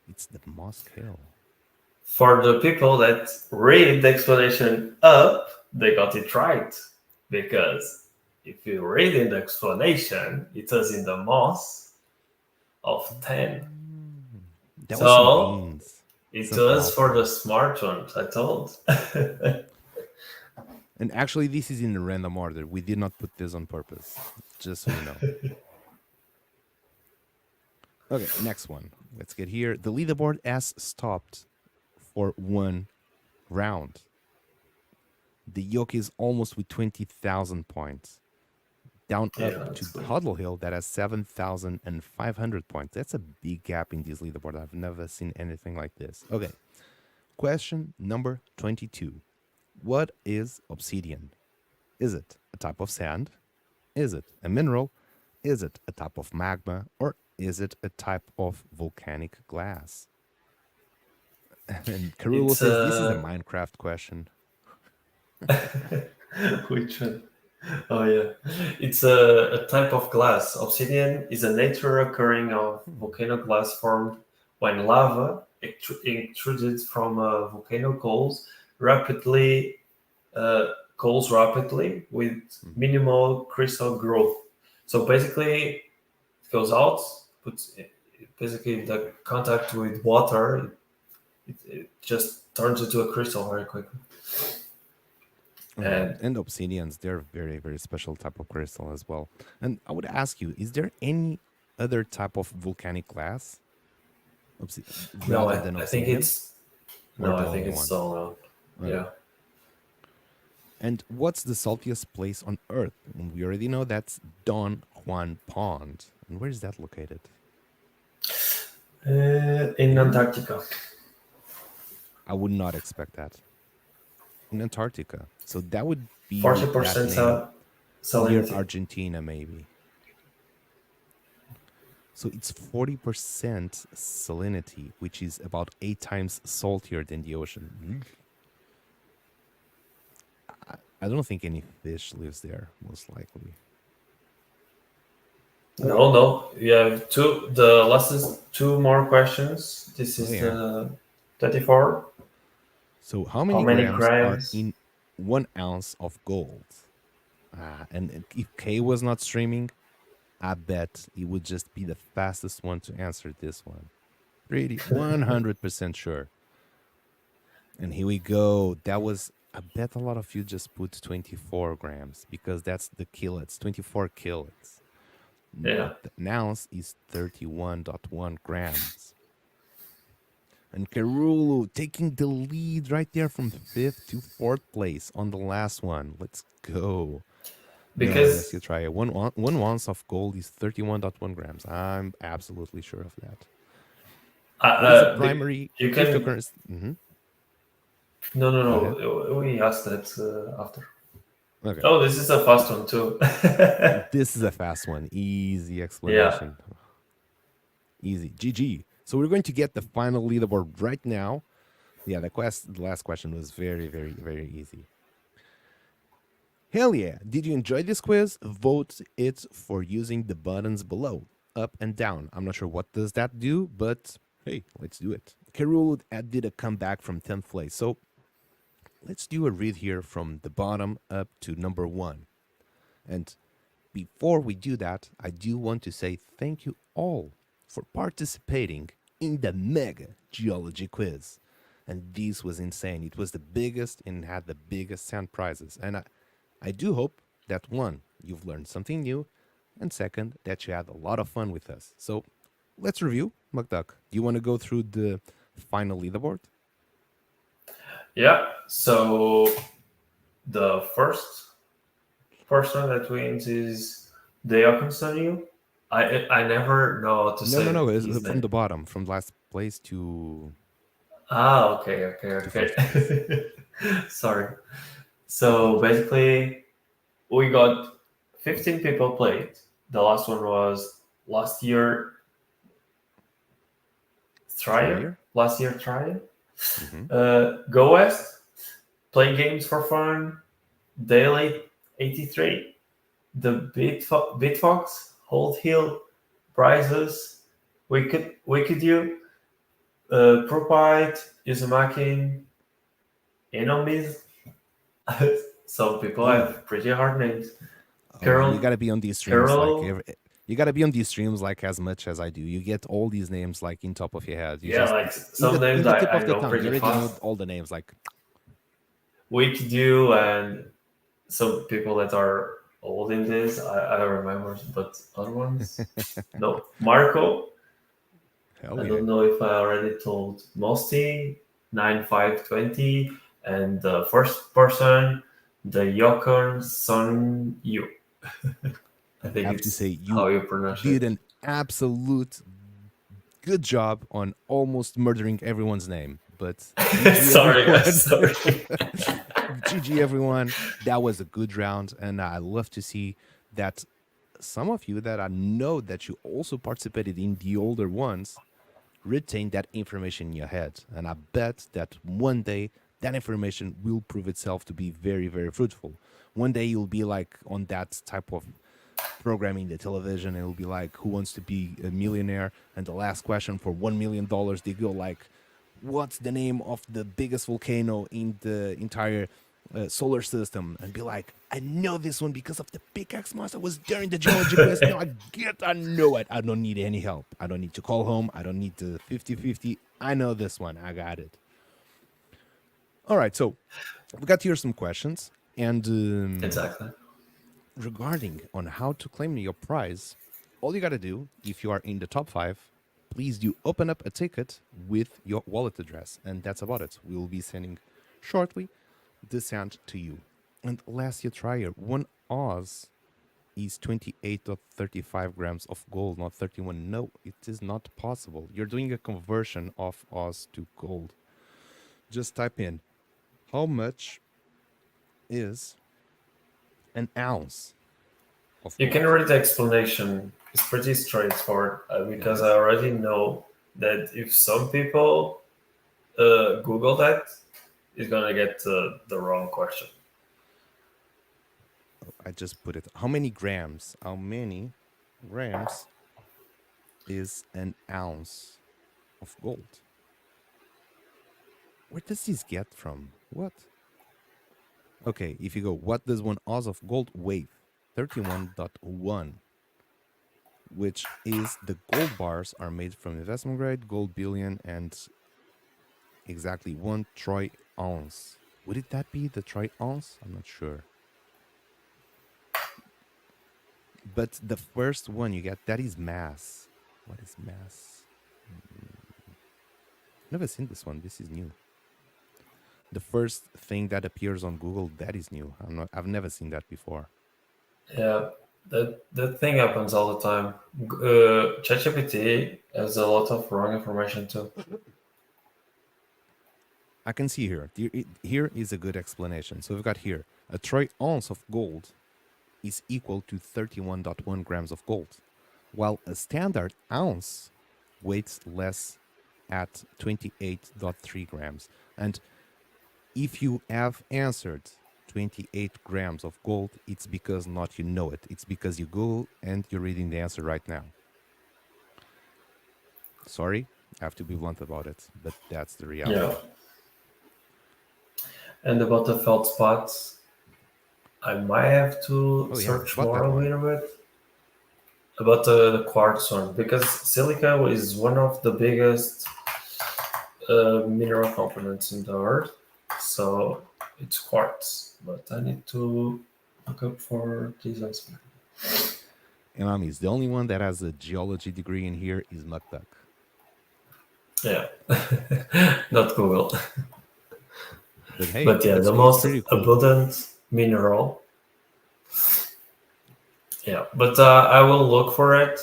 [SPEAKER 3] It's the Mohs scale.
[SPEAKER 4] For the people that read the explanation up, they got it right. Because if you read in the explanation, it was in the Mohs of 10.
[SPEAKER 3] That was some
[SPEAKER 4] So
[SPEAKER 3] beans.
[SPEAKER 4] it
[SPEAKER 3] Some
[SPEAKER 4] was for
[SPEAKER 3] alpha.
[SPEAKER 4] the smart ones, I told.
[SPEAKER 3] And actually, this is in a random order. We did not put this on purpose, just so you know. Okay, next one. Let's get here. The leaderboard has stopped for one round. The yoke is almost with 20,000 points. Down up to Huddle Hill that has 7,500 points. That's a big gap in this leaderboard. I've never seen anything like this. Okay. Question number 22. What is obsidian? Is it a type of sand? Is it a mineral? Is it a type of magma? Or is it a type of volcanic glass? And Carulo says this is a Minecraft question.
[SPEAKER 4] Which one? Oh yeah, it's a type of glass. Obsidian is a nature occurring of volcano glass formed when lava extruded from volcano cools rapidly with minimal crystal growth. So basically, it goes out, puts basically the contact with water, it just turns into a crystal very quickly.
[SPEAKER 3] And obsidians, they're very, very special type of crystal as well. And I would ask you, is there any other type of volcanic glass?
[SPEAKER 4] No, I think it's so. Yeah.
[SPEAKER 3] And what's the saltiest place on Earth? And we already know that's Don Juan Pond. And where is that located?
[SPEAKER 4] In Antarctica.
[SPEAKER 3] I would not expect that. In Antarctica. So that would be
[SPEAKER 4] 40% salinity.
[SPEAKER 3] Near Argentina, maybe. So it's 40% salinity, which is about 8 times saltier than the ocean. I don't think any fish lives there, most likely.
[SPEAKER 4] No. You have the last is 2 more questions. This is the 34.
[SPEAKER 3] So how many grams are in 1 ounce of gold? And if Kay was not streaming, I bet he would just be the fastest one to answer this one. Pretty 100% sure. And here we go. That was, I bet a lot of you just put 24 grams because that's the kilets, 24 kilets.
[SPEAKER 4] Yeah.
[SPEAKER 3] An ounce is 31.1 grams. And Kerulu taking the lead right there from 5th to 4th place on the last one. Let's go.
[SPEAKER 4] Because
[SPEAKER 3] let's try it. One ounce of gold is 31.1 grams. I'm absolutely sure of that. The primary cryptocurrency.
[SPEAKER 4] No. We asked that after.
[SPEAKER 3] Okay.
[SPEAKER 4] Oh, this is a fast one too.
[SPEAKER 3] This is a fast one. Easy explanation. Yeah. Easy. GG. So we're going to get the final leaderboard right now. Yeah, the last question was very, very, very easy. Hell yeah. Did you enjoy this quiz? Vote it for using the buttons below, up and down. I'm not sure what does that do, but hey, let's do it. Kerul did a comeback from 10th place. So let's do a read here from the bottom up to number 1. And before we do that, I do want to say thank you all for participating in the mega geology quiz. And this was insane. It was the biggest and had the biggest sand prizes. And I do hope that 1, you've learned something new, and 2nd, that you had a lot of fun with us. So let's review. Mukdak, do you want to go through the final leaderboard?
[SPEAKER 4] Yeah, so the first person that wins is Deokonsanyu. I never know how to say.
[SPEAKER 3] No. It's from the bottom, from last place to.
[SPEAKER 4] Okay. Sorry. So basically, we got 15 people played. The last one was last year trial.
[SPEAKER 3] Mm-hmm.
[SPEAKER 4] Go West, Play games for fun. Daily 83. The Bitfox, Hold Hill, Prizes, Wicked You, Propite, Uzumaki, Enemies. Some people have pretty hard names.
[SPEAKER 3] You gotta be on these streams
[SPEAKER 4] Carol.
[SPEAKER 3] you gotta be on these streams like as much as I do. You get all these names like in top of your head. You
[SPEAKER 4] Yeah,
[SPEAKER 3] just
[SPEAKER 4] like some
[SPEAKER 3] in
[SPEAKER 4] names
[SPEAKER 3] the tip
[SPEAKER 4] I
[SPEAKER 3] of the
[SPEAKER 4] know
[SPEAKER 3] tongue.
[SPEAKER 4] pretty
[SPEAKER 3] You already know
[SPEAKER 4] fast.
[SPEAKER 3] all the names. Like
[SPEAKER 4] Wicked You and some people that are old in this, I don't remember, but other ones. No, Marco.
[SPEAKER 3] hell
[SPEAKER 4] I
[SPEAKER 3] yeah.
[SPEAKER 4] don't know if I already told Mosty 9520 and the first person, the Yokon Sun Yu. I think
[SPEAKER 3] have to
[SPEAKER 4] it's
[SPEAKER 3] say
[SPEAKER 4] how
[SPEAKER 3] you
[SPEAKER 4] you pronounce
[SPEAKER 3] did
[SPEAKER 4] it.
[SPEAKER 3] an absolute good job on almost murdering everyone's name. But GG
[SPEAKER 4] Sorry,
[SPEAKER 3] everyone.
[SPEAKER 4] guys. Sorry.
[SPEAKER 3] GG everyone. That was a good round, and I love to see that some of you that I know that you also participated in the older ones retain that information in your head. And I bet that one day that information will prove itself to be very, very fruitful. One day you'll be like on that type of programming the television, and it'll be like, who wants to be a millionaire? And the last question for $1 million, they go like, what's the name of the biggest volcano in the entire solar system? And be like, I know this one because of the Pickaxe monster was during the Geology quiz. Now I know it. I don't need any help. I don't need to call home. I don't need the 50-50. I know this one. I got it. All right, so we got here some questions. And
[SPEAKER 4] Exactly.
[SPEAKER 3] regarding on how to claim your prize, all you got to do, if you are in the top 5, please do open up a ticket with your wallet address. And that's about it. We will be sending shortly the send to you. And last year trier, 1 Oz is 28.35 grams of gold, not 31. No, it is not possible. You're doing a conversion of Oz to gold. Just type in how much is an ounce of
[SPEAKER 4] You
[SPEAKER 3] gold.
[SPEAKER 4] can read the explanation. It's pretty straightforward because I already know that if some people Google that, it's gonna get the wrong question.
[SPEAKER 3] I just put it. How many grams? How many grams is an ounce of gold? Where does this get from? What? Okay, if you go, what does 1 ounce of gold weigh? 31.1, which is the gold bars are made from investment grade, gold bullion, and exactly 1 troy ounce. Would it that be the troy ounce? I'm not sure. But the first one you get, that is mass. What is mass? Never seen this one. This is new. The first thing that appears on Google, that is new. I've never seen that before.
[SPEAKER 4] Yeah, that thing happens all the time. ChatGPT has a lot of wrong information too.
[SPEAKER 3] I can see here. Here is a good explanation. So we've got here, a troy ounce of gold is equal to 31.1 grams of gold, while a standard ounce weighs less at 28.3 grams. And if you have answered 28 grams of gold, it's because not you know it. It's because you Google and you're reading the answer right now. Sorry, I have to be blunt about it, but that's the reality.
[SPEAKER 4] Yeah. And about the feldspaths, I might have to search more a little bit about the quartz one, because silica is one of the biggest mineral components in the earth. So it's quartz, but I need to look up for this answer.
[SPEAKER 3] And Amis, the only one that has a geology degree in here is Mukduk.
[SPEAKER 4] Yeah, not Google.
[SPEAKER 3] But hey,
[SPEAKER 4] but yeah, the most
[SPEAKER 3] cool.
[SPEAKER 4] abundant mineral. Yeah, but I will look for it.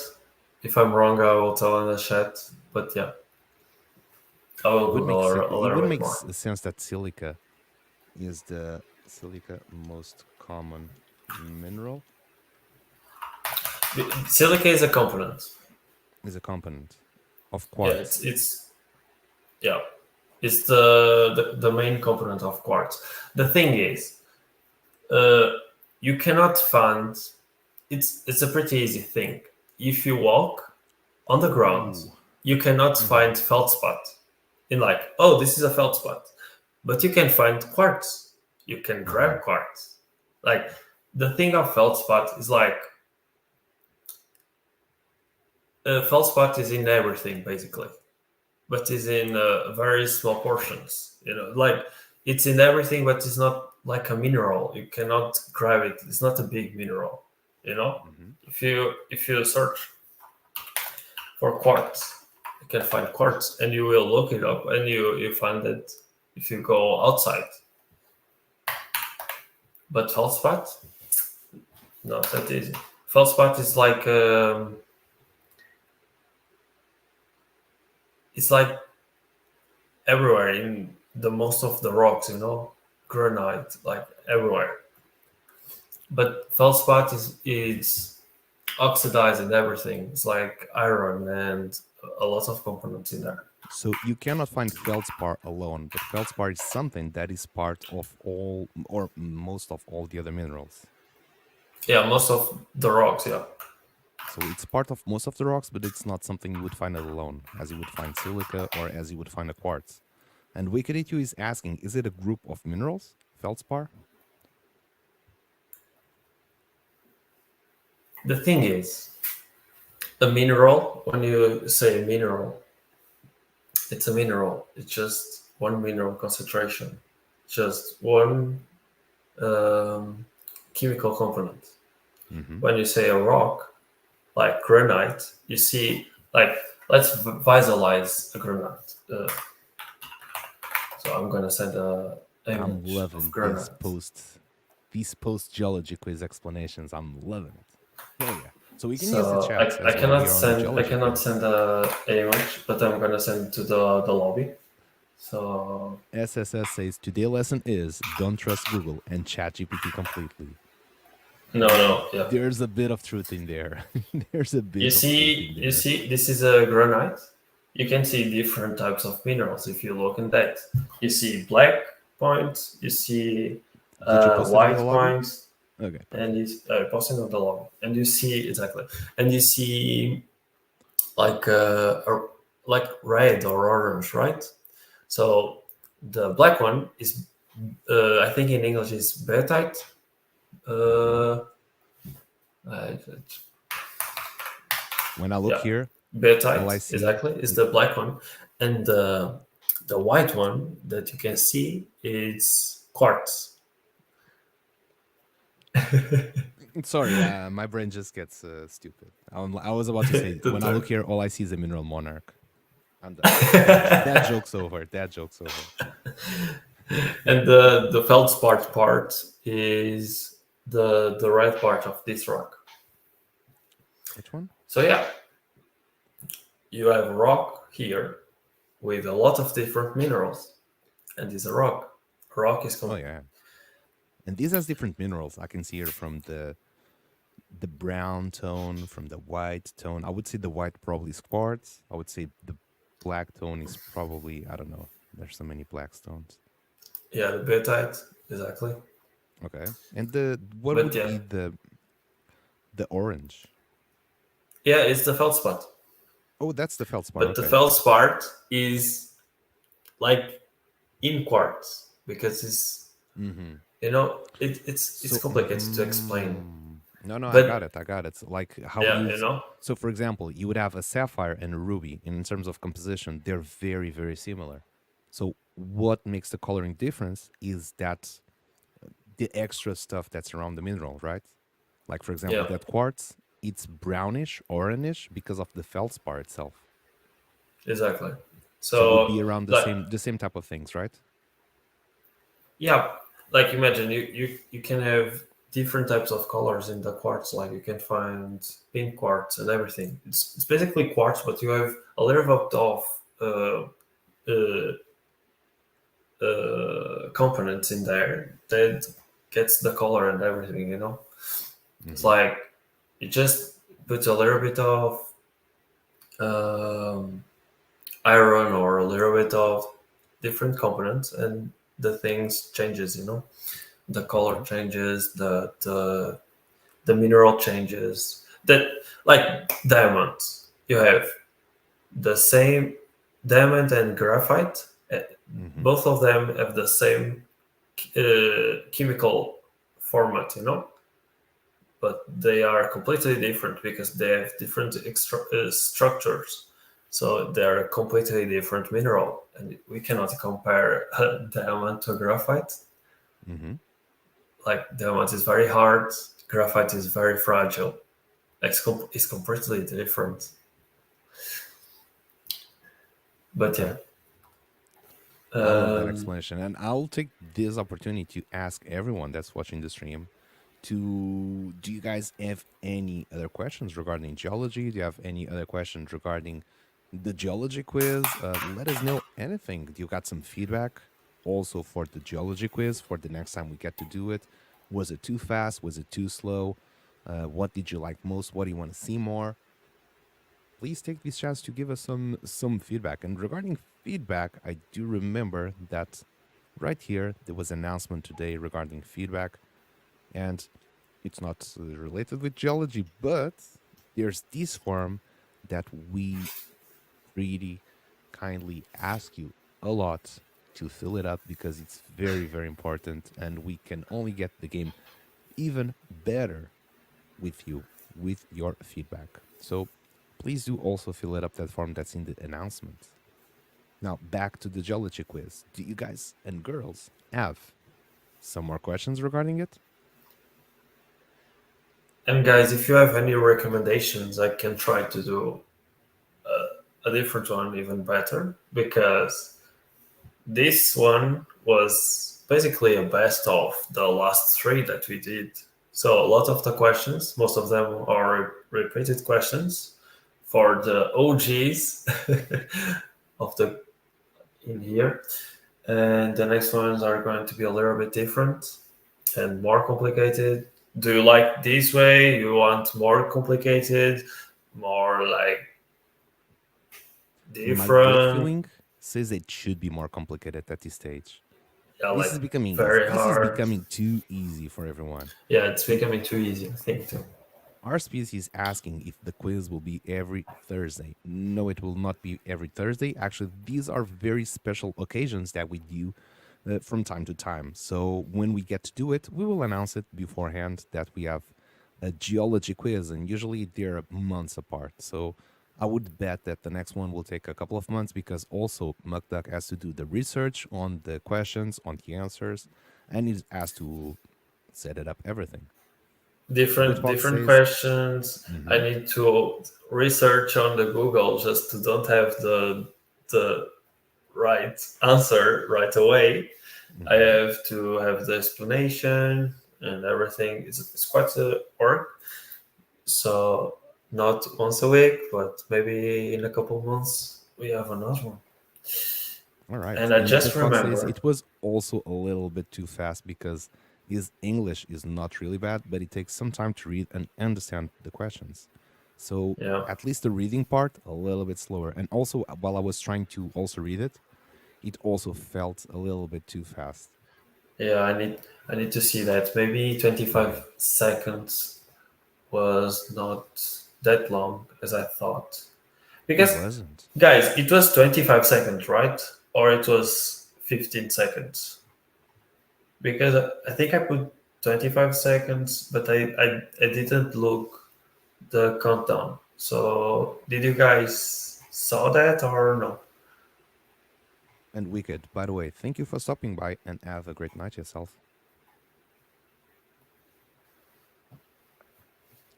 [SPEAKER 4] If I'm wrong, I will tell in the chat. But yeah, I will Google a little bit more.
[SPEAKER 3] It would make sense that silica is the most common mineral.
[SPEAKER 4] Silica is a component.
[SPEAKER 3] Is a component of quartz.
[SPEAKER 4] Yeah, it's yeah. It's the main component of quartz. The thing is, you cannot find. It's a pretty easy thing. If you walk on the ground, you cannot find feldspar. In like, oh, this is a feldspar, but you can find quartz. You can grab quartz. Like the thing of feldspar is like feldspar is in everything basically, but is in very small portions. Like it's in everything, but it's not like a mineral. You cannot grab it. It's not a big mineral. If you search for quartz, you can find quartz, and you will look it up, and you find it if you go outside. But feldspar, not that easy. Feldspar is like it's like everywhere in the most of the rocks, granite, like everywhere. But feldspar is oxidized and everything. It's like iron and a lot of components in there.
[SPEAKER 3] So you cannot find feldspar alone, but feldspar is something that is part of all or most of all the other minerals.
[SPEAKER 4] Yeah, most of the rocks, yeah.
[SPEAKER 3] So it's part of most of the rocks, but it's not something you would find it alone, as you would find silica or as you would find a quartz. And Wicked82 is asking, is it a group of minerals, feldspar?
[SPEAKER 4] The thing is, a mineral, when you say mineral, it's a mineral. It's just one mineral concentration, just one chemical component. When you say a rock, like granite, you see, like, let's visualize a granite. So I'm going to send a image
[SPEAKER 3] I'm loving
[SPEAKER 4] of granite.
[SPEAKER 3] these post-geology quiz explanations. I'm loving it. Hell yeah. So we can use
[SPEAKER 4] So
[SPEAKER 3] the chat.
[SPEAKER 4] I cannot send an image, but I'm going to send it to the lobby. So
[SPEAKER 3] SSS says, today's lesson is don't trust Google and ChatGPT completely.
[SPEAKER 4] No, yeah.
[SPEAKER 3] There's a bit of truth in there. There's a bit.
[SPEAKER 4] You see, this is a granite. You can see different types of minerals if you look in that. You see black points. You see white points.
[SPEAKER 3] Okay.
[SPEAKER 4] And you posting on the log, and you see exactly, and you see like red or orange, right? So the black one is, I think in English is betite.
[SPEAKER 3] When I look here,
[SPEAKER 4] betite exactly is the black one, and the white one that you can see is quartz.
[SPEAKER 3] Sorry, my brain just gets stupid. I was about to say, when I look here, all I see is a mineral monarch. I'm done. That joke's over.
[SPEAKER 4] And the feldspar part is the red part of this rock.
[SPEAKER 3] Which one?
[SPEAKER 4] So yeah, you have a rock here with a lot of different minerals, and it's a rock. A rock is
[SPEAKER 3] Oh yeah. And these has different minerals. I can see here from the brown tone, from the white tone. I would say the white probably is quartz. I would say the black tone is probably, I don't know. There's so many black stones.
[SPEAKER 4] Yeah, the betite, exactly.
[SPEAKER 3] Okay. And what would be the orange?
[SPEAKER 4] Yeah, it's the feldspar.
[SPEAKER 3] Oh, that's the feldspar.
[SPEAKER 4] But the feldspar is like in quartz because it's it's complicated to explain.
[SPEAKER 3] No, but, I got it. Like how So for example, you would have a sapphire and a ruby, and in terms of composition, they're very, very similar. So what makes the coloring difference is that the extra stuff that's around the mineral, right? Like for example, that quartz, it's brownish, orangish because of the feldspar itself.
[SPEAKER 4] Exactly.
[SPEAKER 3] So it would be around the same type of things, right?
[SPEAKER 4] Yeah. Like imagine you can have different types of colors in the quartz. Like you can find pink quartz and everything. It's basically quartz, but you have a little bit of components in there that gets the color and everything. It's like you just put a little bit of iron or a little bit of different components, and the things changes. The color changes, the mineral changes. That, like diamonds, you have the same diamond and graphite.
[SPEAKER 3] Mm-hmm.
[SPEAKER 4] Both of them have the same chemical format, but they are completely different because they have different structures. So they are a completely different mineral, and we cannot compare diamond to graphite.
[SPEAKER 3] Mm-hmm.
[SPEAKER 4] Like diamond is very hard, graphite is very fragile. It's completely different. But
[SPEAKER 3] Okay.
[SPEAKER 4] yeah,
[SPEAKER 3] I love that
[SPEAKER 4] um,
[SPEAKER 3] explanation. And I'll take this opportunity to ask everyone that's watching the stream to do you guys have any other questions regarding geology? Do you have any other questions regarding the geology quiz? Let us know anything. Do you got some feedback also for the geology quiz for the next time we get to do it? Was it too fast? Was it too slow? What did you like most? What do you want to see more? Please take this chance to give us some feedback. And regarding feedback, I do remember that right here there was an announcement today regarding feedback, and it's not related with geology, but there's this form that we really kindly ask you a lot to fill it up because it's very, very important, and we can only get the game even better with you, with your feedback. So please do also fill it up, that form that's in the announcement. Now back to the geology quiz. Do you guys and girls have some more questions regarding it?
[SPEAKER 4] and guys, if you have any recommendations, I can try to do a different one even better, because this one was basically a best of the last three that we did. So a lot of the questions, most of them are repeated questions for the OGs of the in here, and the next ones are going to be a little bit different and more complicated. Do you like this way? You want more complicated, more like
[SPEAKER 3] My gut
[SPEAKER 4] different?
[SPEAKER 3] feeling says it should be more complicated at this stage.
[SPEAKER 4] Yeah,
[SPEAKER 3] This
[SPEAKER 4] like
[SPEAKER 3] is becoming easy.
[SPEAKER 4] very
[SPEAKER 3] This is
[SPEAKER 4] hard.
[SPEAKER 3] becoming too easy for everyone.
[SPEAKER 4] Yeah, it's becoming too easy, I think, too.
[SPEAKER 3] Our species is asking if the quiz will be every Thursday. No, it will not be every Thursday. Actually, these are very special occasions that we do from time to time. So when we get to do it, we will announce it beforehand that we have a geology quiz, and usually they're months apart. So I would bet that the next one will take a couple of months because also Mukdak has to do the research on the questions, on the answers, and he has to set it up everything. Witchbox
[SPEAKER 4] Different
[SPEAKER 3] says,
[SPEAKER 4] questions. I
[SPEAKER 3] mhm,
[SPEAKER 4] need to research on the Google just to don't have the right answer right away. I
[SPEAKER 3] mhm.
[SPEAKER 4] have to have the explanation and everything. It's quite a work. So not once a week, but maybe in a couple of months we have another one.
[SPEAKER 3] All right.
[SPEAKER 4] And I
[SPEAKER 3] And
[SPEAKER 4] just
[SPEAKER 3] Witchbox says
[SPEAKER 4] remember,
[SPEAKER 3] it was also a little bit too fast because his English is not really bad, but it takes some time to read and understand the questions. So
[SPEAKER 4] yeah,
[SPEAKER 3] at least the reading part a little bit slower. And also while I was trying to also read it, it also felt a little bit too fast.
[SPEAKER 4] yeah, I need to see that. Maybe 25 seconds was not that long as I thought.
[SPEAKER 3] It
[SPEAKER 4] Because,
[SPEAKER 3] wasn't.
[SPEAKER 4] guys, it was 25 seconds, right? Or it was 15 seconds? Because I think I put 25 seconds, but I didn't look the countdown. So, did you guys saw that or no?
[SPEAKER 3] And Wicked, by the way, thank you for stopping by and have a great night yourself.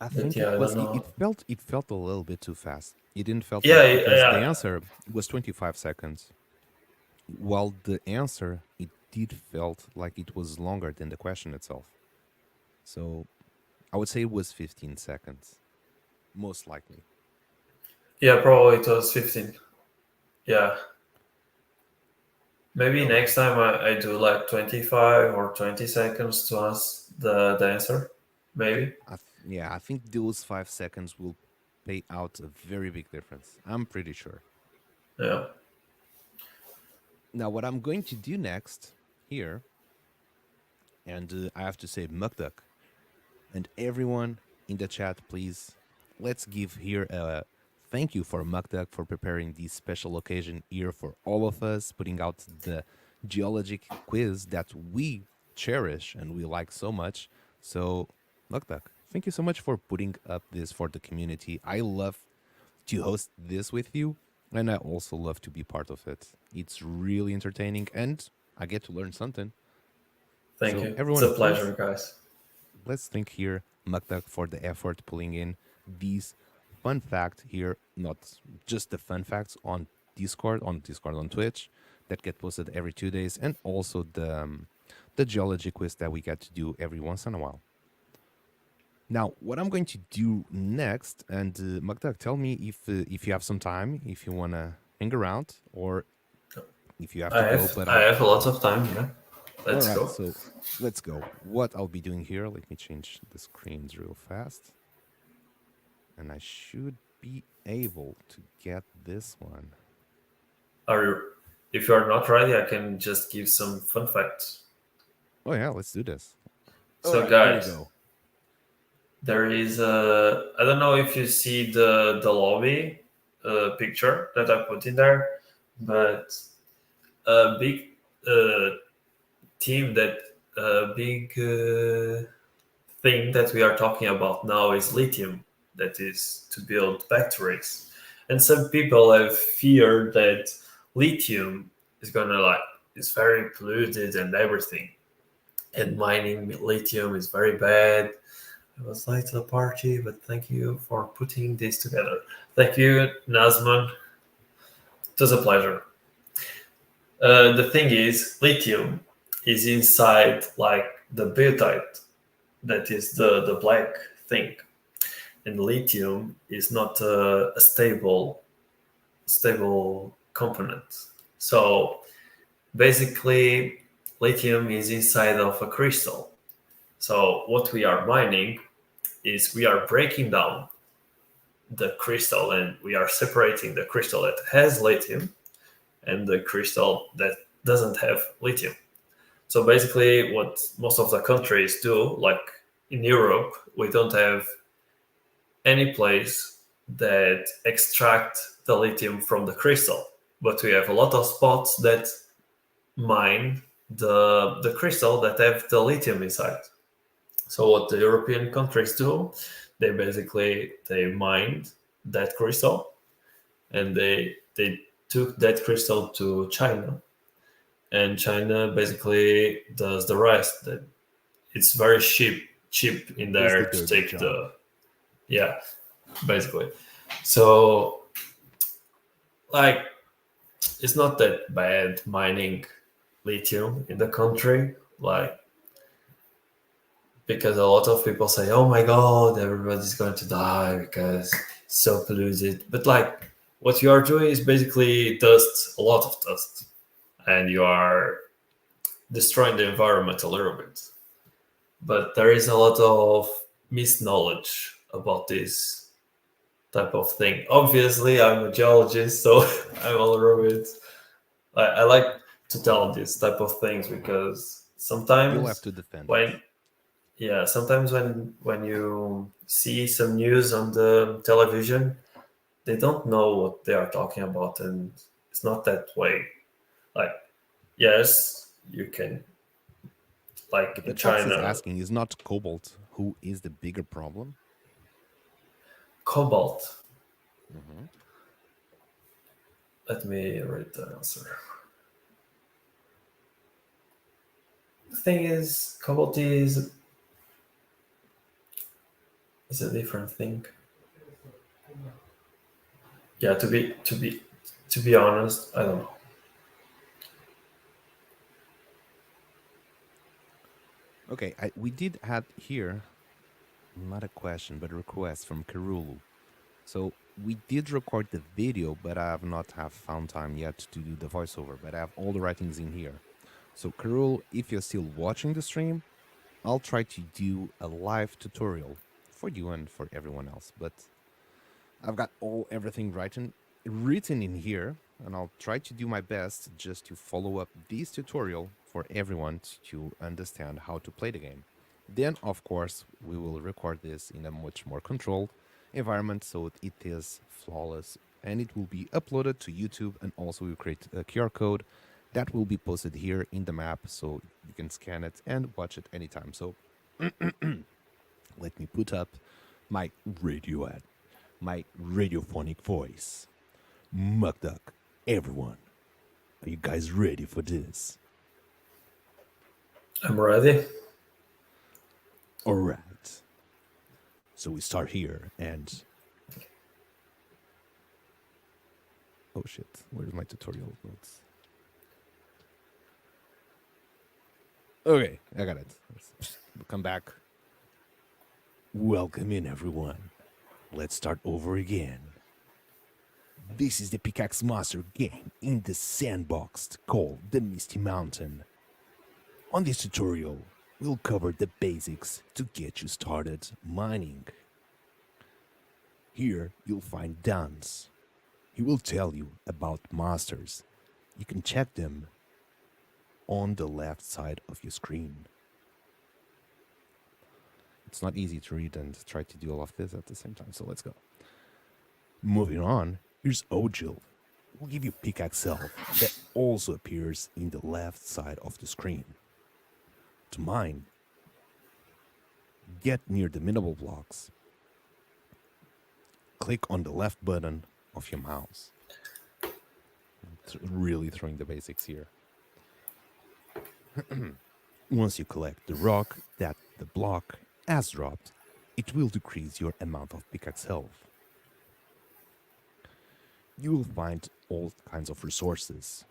[SPEAKER 3] I
[SPEAKER 4] But
[SPEAKER 3] think
[SPEAKER 4] yeah,
[SPEAKER 3] it
[SPEAKER 4] I don't
[SPEAKER 3] was
[SPEAKER 4] know.
[SPEAKER 3] it felt a little bit too fast. It didn't felt
[SPEAKER 4] Yeah,
[SPEAKER 3] like because the
[SPEAKER 4] yeah,
[SPEAKER 3] answer was 25 seconds. While the answer it did felt like it was longer than the question itself. So I would say it was 15 seconds, most likely.
[SPEAKER 4] yeah, probably it was 15. Yeah, maybe
[SPEAKER 3] Okay.
[SPEAKER 4] next time I do like 25 or 20 seconds to ask the answer. Maybe.
[SPEAKER 3] Yeah, I think those 5 seconds will pay out a very big difference. I'm pretty sure.
[SPEAKER 4] Yeah.
[SPEAKER 3] Now, what I'm going to do next here, and I have to say, Mukduk, and everyone in the chat, please, let's give here a thank you for Mukduk for preparing this special occasion here for all of us, putting out the geologic quiz that we cherish and we like so much. So, Mukduk, thank you so much for putting up this for the community. I love to host this with you, and I also love to be part of it. It's really entertaining, and I get to learn something.
[SPEAKER 4] Thank
[SPEAKER 3] So
[SPEAKER 4] you.
[SPEAKER 3] everyone,
[SPEAKER 4] It's a
[SPEAKER 3] please,
[SPEAKER 4] pleasure, guys.
[SPEAKER 3] let's thank here Maktak for the effort pulling in these fun facts here, not just the fun facts on Discord, on Twitch, that get posted every 2 days, and also the geology quiz that we get to do every once in a while. Now, what I'm going to do next, and Magda, tell me if you have some time, if you want to hang around, or if you have to go. But
[SPEAKER 4] I have a lot of time. Yeah, let's
[SPEAKER 3] all right,
[SPEAKER 4] go.
[SPEAKER 3] so let's go. What I'll be doing here, let me change the screens real fast, and I should be able to get this one.
[SPEAKER 4] If you are not ready, I can just give some fun facts.
[SPEAKER 3] Oh yeah, let's do this.
[SPEAKER 4] So,
[SPEAKER 3] right,
[SPEAKER 4] guys,
[SPEAKER 3] here we go.
[SPEAKER 4] there is a. I don't know if you see the lobby picture that I put in there, but a big team that big thing that we are talking about now is lithium, that is to build batteries. And some people have feared that lithium is gonna is very polluted and everything, and mining lithium is very bad. I was late to the party, but thank you for putting this together. Thank you, Nazman. It was a pleasure. The thing is, lithium is inside like the biotite, that is the black thing, and lithium is not a stable component. So basically, lithium is inside of a crystal. So what we are mining is we are breaking down the crystal, and we are separating the crystal that has lithium and the crystal that doesn't have lithium. So basically what most of the countries do, like in Europe, we don't have any place that extract the lithium from the crystal, but we have a lot of spots that mine the crystal that have the lithium inside. So what the European countries do, they mined that crystal, and they took that crystal to China, and China basically does the rest. That it's very cheap in there to take basically. So like it's not that bad mining lithium in the country, like, because a lot of people say, oh my god, everybody's going to die because it's so polluted. But like what you are doing is basically dust, a lot of dust, and you are destroying the environment a little bit. But there is a lot of misknowledge about this type of thing. Obviously, I'm a geologist, so I'm a little bit. I like to tell this type of things because sometimes
[SPEAKER 3] You'll have to defend it.
[SPEAKER 4] Yeah, sometimes when you see some news on the television, they don't know what they are talking about, and it's not that way. Like, yes, you can. Like
[SPEAKER 3] But
[SPEAKER 4] in
[SPEAKER 3] the chat is
[SPEAKER 4] China,
[SPEAKER 3] asking, is not cobalt who is the bigger problem?
[SPEAKER 4] cobalt.
[SPEAKER 3] Mm-hmm.
[SPEAKER 4] Let me read the answer. The thing is, cobalt is a different thing. Yeah, to be honest, I don't know.
[SPEAKER 3] Okay, we did have here, not a question, but a request from Karulu. So we did record the video, but I have not found time yet to do the voiceover, but I have all the writings in here. So Karul, if you're still watching the stream, I'll try to do a live tutorial for you and for everyone else, but I've got everything written in here. and I'll try to do my best just to follow up this tutorial for everyone to understand how to play the game. Then, of course, we will record this in a much more controlled environment so it is flawless, and it will be uploaded to YouTube, and also we'll create a QR code that will be posted here in the map so you can scan it and watch it anytime. So let me put up my radio ad, my radiophonic voice. Mukduk, everyone, are you guys ready for this?
[SPEAKER 4] I'm ready.
[SPEAKER 3] All right. So we start here, and oh shit, where's my tutorial notes? Okay, I got it. We'll come back. Welcome in, everyone. Let's start over again. This is the Pickaxe Master game in the Sandbox called the Misty Mountain. On this tutorial, we'll cover the basics to get you started mining. Here, you'll find Duns. He will tell you about masters. You can check them on the left side of your screen. It's not easy to read and try to do all of this at the same time, so let's go. Moving on, here's Ojil. We'll give you Pickaxe Health that also appears in the left side of the screen. To mine, get near the mineral blocks. Click on the left button of your mouse. Really throwing the basics here. Once you collect the rock that the block has dropped, it will decrease your amount of pickaxe health. You will find all kinds of resources.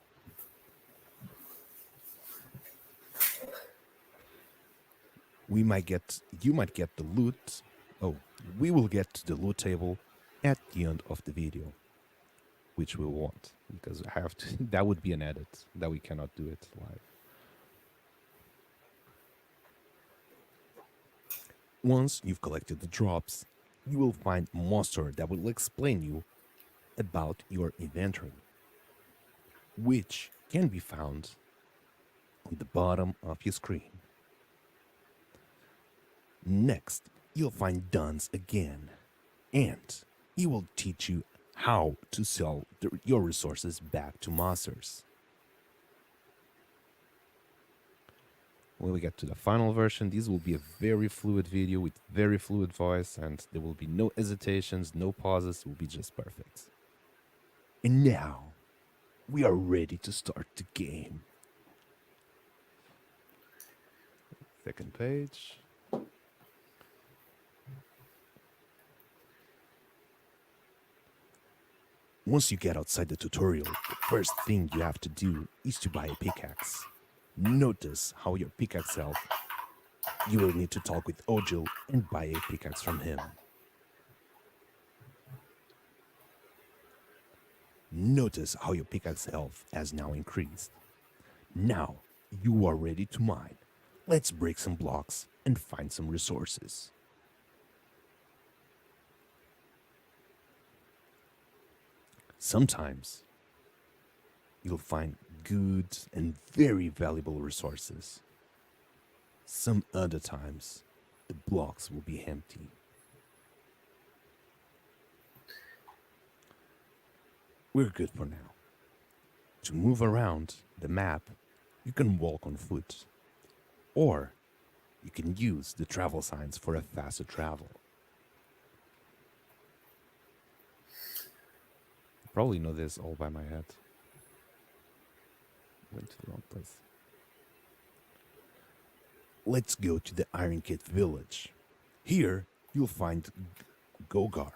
[SPEAKER 3] You might get the loot. Oh, we will get to the loot table at the end of the video, which we won't, because I have to. That would be an edit that we cannot do it live. Once you've collected the drops, you will find a monster that will explain you about your inventory, which can be found on the bottom of your screen. Next, you'll find Duns again, and he will teach you how to sell your resources back to masters. When we get to the final version, this will be a very fluid video with very fluid voice, and there will be no hesitations, no pauses, it will be just perfect. And now, we are ready to start the game. Second page. Once you get outside the tutorial, the first thing you have to do is to buy a pickaxe. Notice how your pickaxe health. You will need to talk with Ojil and buy a pickaxe from him. Notice how your pickaxe health has now increased. Now you are ready to mine. Let's break some blocks and find some resources. Sometimes you'll find good and very valuable resources. Some other times, the blocks will be empty. We're good for now. To move around the map, you can walk on foot, or you can use the travel signs for a faster travel. I probably know this all by my head. Went to the wrong place. Let's go to the Iron Kit village. Here, you'll find Gogar.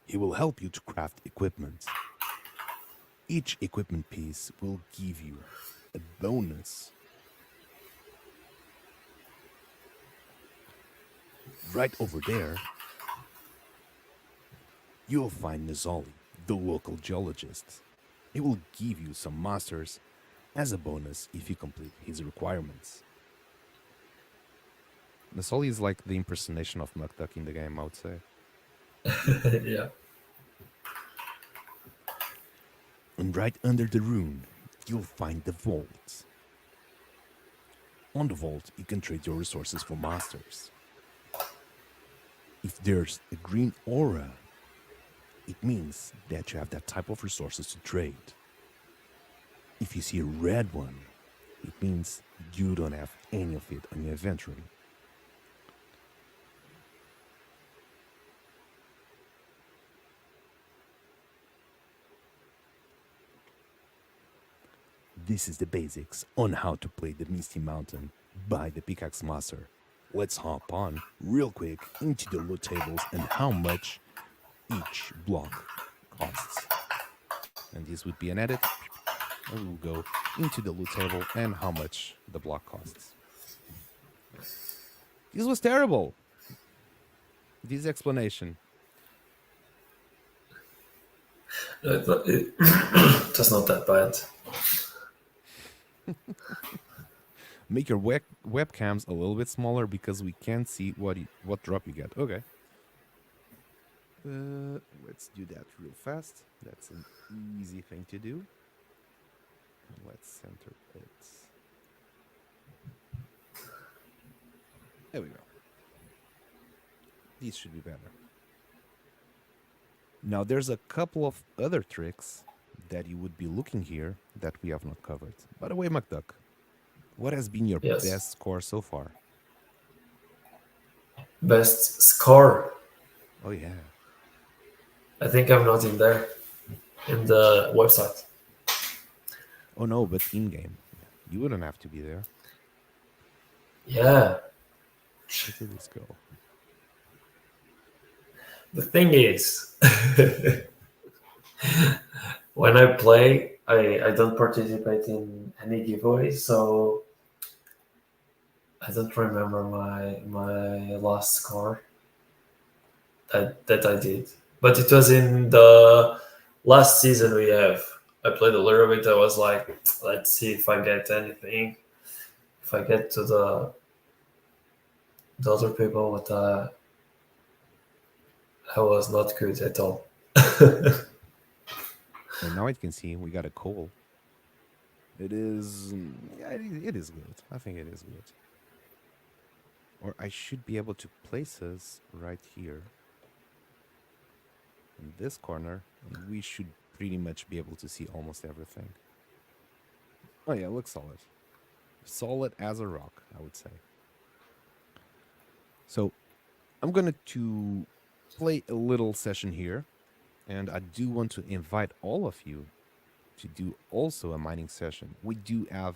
[SPEAKER 3] He will help you to craft equipment. Each equipment piece will give you a bonus. Right over there, you'll find Nizali, the local geologist. He will give you some masters as a bonus if you complete his requirements. Nizali is like the impersonation of Mukduk in the game, I would say.
[SPEAKER 4] Yeah.
[SPEAKER 3] And right under the rune, you'll find the vault. On the vault, you can trade your resources for masters. If there's a green aura, it means that you have that type of resources to trade. If you see a red one, it means you don't have any of it on your inventory. This is the basics on how to play the Misty Mountain by the Pickaxe Master. Let's hop on real quick into the loot tables and how much each block costs. And this would be an edit. And we'll go into the loot table and how much the block costs. This was terrible. This explanation.
[SPEAKER 4] That's not that bad.
[SPEAKER 3] Make your webcams a little bit smaller because we can't see what drop you get. Okay. Let's do that real fast. That's an easy thing to do. Let's center it. There we go. These should be better. Now there's a couple of other tricks that you would be looking here that we have not covered. By the way, McDuck, what has been your best score so far?
[SPEAKER 4] Best score?
[SPEAKER 3] Oh yeah.
[SPEAKER 4] I think I'm not in there, in the website.
[SPEAKER 3] Oh no, but in-game. You wouldn't have to be there.
[SPEAKER 4] Yeah.
[SPEAKER 3] Let's see this go.
[SPEAKER 4] The thing is, when I play, I don't participate in any giveaways, so I don't remember my last score that I did. But it was in the last season we have. I played a little bit. I was like, let's see if I get anything. If I get to the other people, but I was not good at all.
[SPEAKER 3] And now I can see we got a coal. It is, yeah, it is good. I think it is good. Or I should be able to place us right here in this corner, and we should pretty much be able to see almost everything. Oh yeah, looks solid. Solid as a rock, I would say. So I'm going to play a little session here, and I do want to invite all of you to do also a mining session. We do have